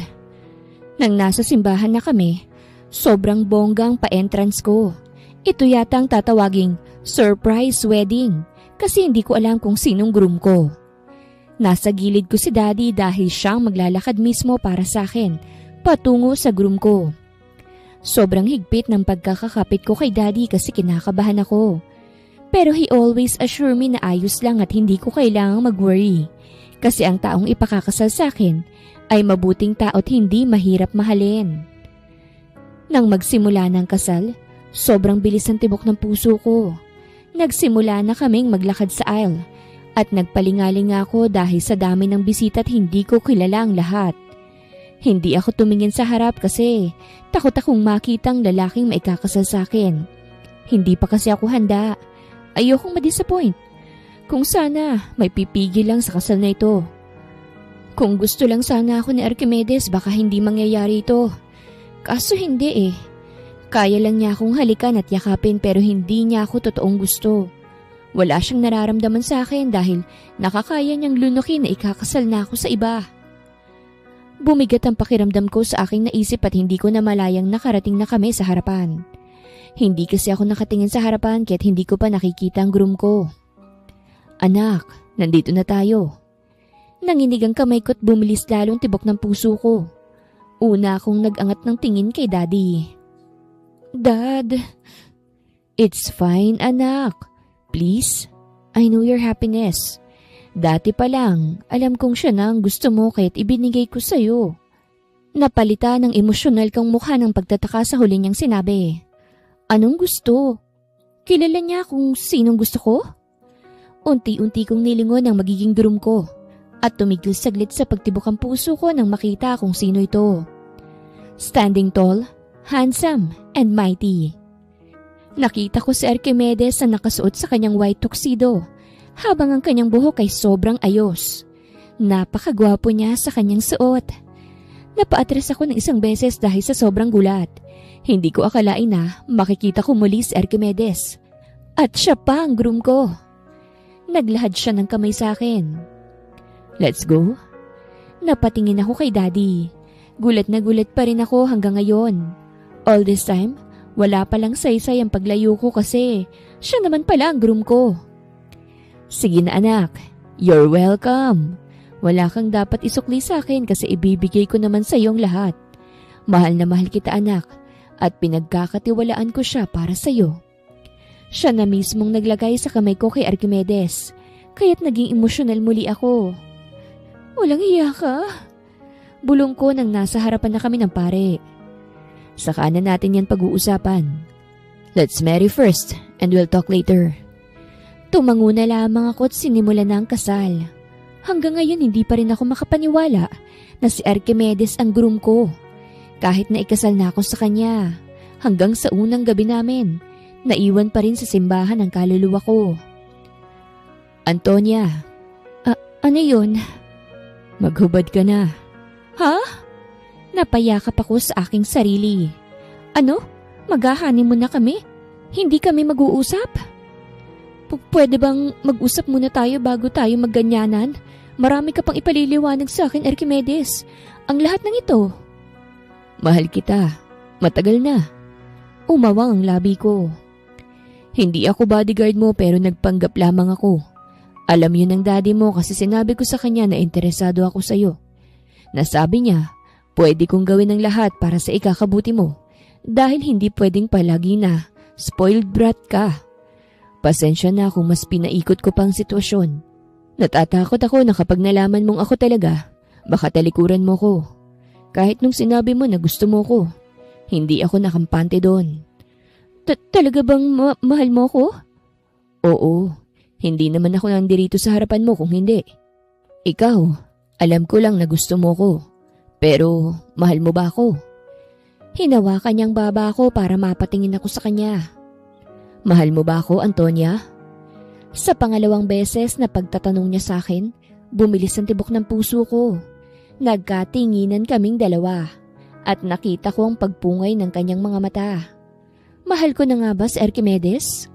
Nang nasa simbahan na kami, sobrang bonggang pa-entrance ko. Ito yata ang tatawaging surprise wedding kasi hindi ko alam kung sinong groom ko. Nasa gilid ko si Daddy dahil siyang maglalakad mismo para sa akin patungo sa groom ko. Sobrang higpit ng pagkakakapit ko kay Daddy kasi kinakabahan ako. Pero he always assure me na ayos lang at hindi ko kailangang mag-worry. Kasi ang taong ipakakasal sa akin ay mabuting tao at hindi mahirap mahalin. Nang magsimula ng kasal, sobrang bilis ang tibok ng puso ko. Nagsimula na kaming maglakad sa aisle at nagpalingaling ako dahil sa dami ng bisita at hindi ko kilala ang lahat. Hindi ako tumingin sa harap kasi takot akong makitang lalaking maikakasal sa akin. Hindi pa kasi ako handa. Ayokong ma-disappoint. Kung sana may pipigil lang sa kasal na ito. Kung gusto lang sana ako ni Archimedes baka hindi mangyayari ito. Kaso hindi eh. Kaya lang niya akong halikan at yakapin pero hindi niya ako totoong gusto. Wala siyang nararamdaman sa akin dahil nakakaya niyang lunukin na ikakasal na ako sa iba. Bumigat ang pakiramdam ko sa aking naisip at hindi ko na malayang nakarating na kami sa harapan. Hindi kasi ako nakatingin sa harapan kaya't hindi ko pa nakikita ang groom ko. Anak, nandito na tayo. Nanginig ang kamay ko at bumilis lalong tibok ng puso ko. Una akong nag-angat ng tingin kay Daddy. Dad, it's fine anak. Please, I know your happiness. Dati pa lang, alam kong siya na ang gusto mo kaya't ibinigay ko sa'yo. Napalitan ng emosyonal kang mukha ng pagtataka sa huli niyang sinabi. Anong gusto? Kilala niya kung sinong gusto ko? Unti-unti kong nilingon ang magiging groom ko at tumigil saglit sa pagtibok ang puso ko nang makita kung sino ito. Standing tall, handsome, and mighty. Nakita ko si Archimedes na nakasuot sa kanyang white tuxedo habang ang kanyang buhok ay sobrang ayos. Napakagwapo niya sa kanyang suot. Napaatras ako ng isang beses dahil sa sobrang gulat. Hindi ko akalain na makikita ko muli si Archimedes. At siya pa ang groom ko. Naglahad siya ng kamay sa akin. Let's go. Napatingin ako kay Daddy. Gulat na gulat pa rin ako hanggang ngayon. All this time, wala palang saysay ang paglayo ko kasi siya naman pala ang groom ko. Sige na anak, you're welcome. Wala kang dapat isukli sa akin kasi ibibigay ko naman sa iyong lahat. Mahal na mahal kita anak at pinagkakatiwalaan ko siya para sa iyo. Siya na mismong naglagay sa kamay ko kay Archimedes kaya't naging emosyonal muli ako. Walang hiya ka. Bulong ko nang nasa harapan na kami ng pare. Saka na natin yan pag-uusapan. Let's marry first and we'll talk later. Tumango na lamang ako at sinimulan na ang kasal. Hanggang ngayon hindi pa rin ako makapaniwala na si Archimedes ang groom ko. Kahit na ikasal na ako sa kanya, hanggang sa unang gabi namin, naiwan pa rin sa simbahan ang kaluluwa ko. Antonia. Ano yun? Maghubad ka na. Ha? Napayakap ako sa aking sarili. Ano? Mag-honeymoon na kami? Hindi kami mag-uusap? Pwede bang mag-usap muna tayo bago tayo magganyanan? Marami ka pang ipaliliwanag sa akin, Archimedes. Ang lahat ng ito. Mahal kita. Matagal na. Umawang ang labi ko. Hindi ako bodyguard mo pero nagpanggap lamang ako. Alam yun ng daddy mo kasi sinabi ko sa kanya na interesado ako sa iyo. Nasabi niya, pwede kong gawin ang lahat para sa ikakabuti mo dahil hindi pwedeng palagi na spoiled brat ka. Pasensya na kung mas pinaikot ko pang sitwasyon. Natatakot ako na kapag nalaman mong ako talaga, baka talikuran mo ko. Kahit nung sinabi mo na gusto mo ko, hindi ako nakampante doon. Talaga bang mahal mo ko? Oo, hindi naman ako nandirito sa harapan mo kung hindi. Ikaw, alam ko lang na gusto mo ko. Pero mahal mo ba ako? Hinawakan niyang baba ko para mapatingin ako sa kanya. Mahal mo ba ako, Antonia? Sa pangalawang beses na pagtatanong niya sa akin, bumilis ang tibok ng puso ko. Nagkatinginan kaming dalawa at nakita ko ang pagpungay ng kanyang mga mata. Mahal ko na nga ba si Archimedes?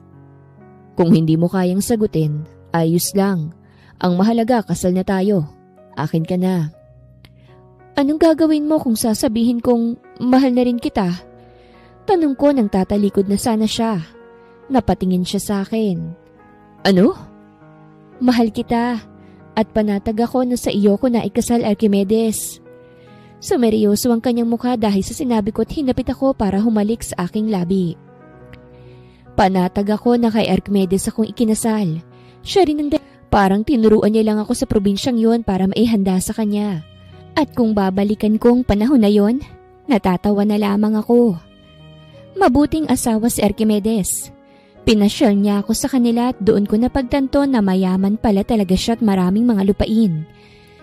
Kung hindi mo kayang sagutin, ayos lang. Ang mahalaga, kasal na tayo. Akin ka na. Anong gagawin mo kung sasabihin kong mahal na rin kita? Tanong ko nang tatalikod na sana siya. Napatingin siya sa akin. Ano? Mahal kita at panatag ako na sa iyo ko na ikasal, Archimedes. Sumeryoso ang kanyang mukha dahil sa sinabi ko at hinapit ako para humalik sa aking labi. Panatag ako na kay Archimedes akong ikinasal. Siya rin ang parang tinuruan niya lang ako sa probinsyang yon para maihanda sa kanya. At kung babalikan kong panahon na yon, natatawa na lamang ako. Mabuting asawa si Archimedes. Pinasyal niya ako sa kanila at doon ko napagtanto na mayaman pala talaga siya at maraming mga lupain.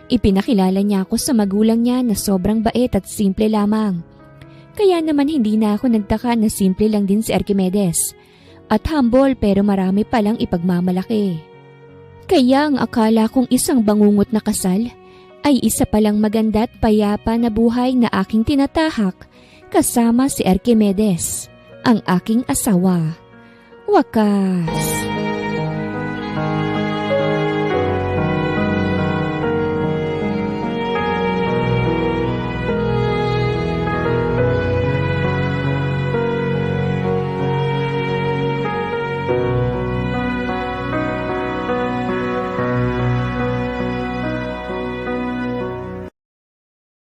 Ipinakilala niya ako sa magulang niya na sobrang bait at simple lamang. Kaya naman hindi na ako nagtaka na simple lang din si Archimedes. At humble pero marami palang ipagmamalaki. Kaya ang akala kong isang bangungot na kasal ay isa palang maganda at payapa na buhay na aking tinatahak kasama si Archimedes, ang aking asawa. Wakas.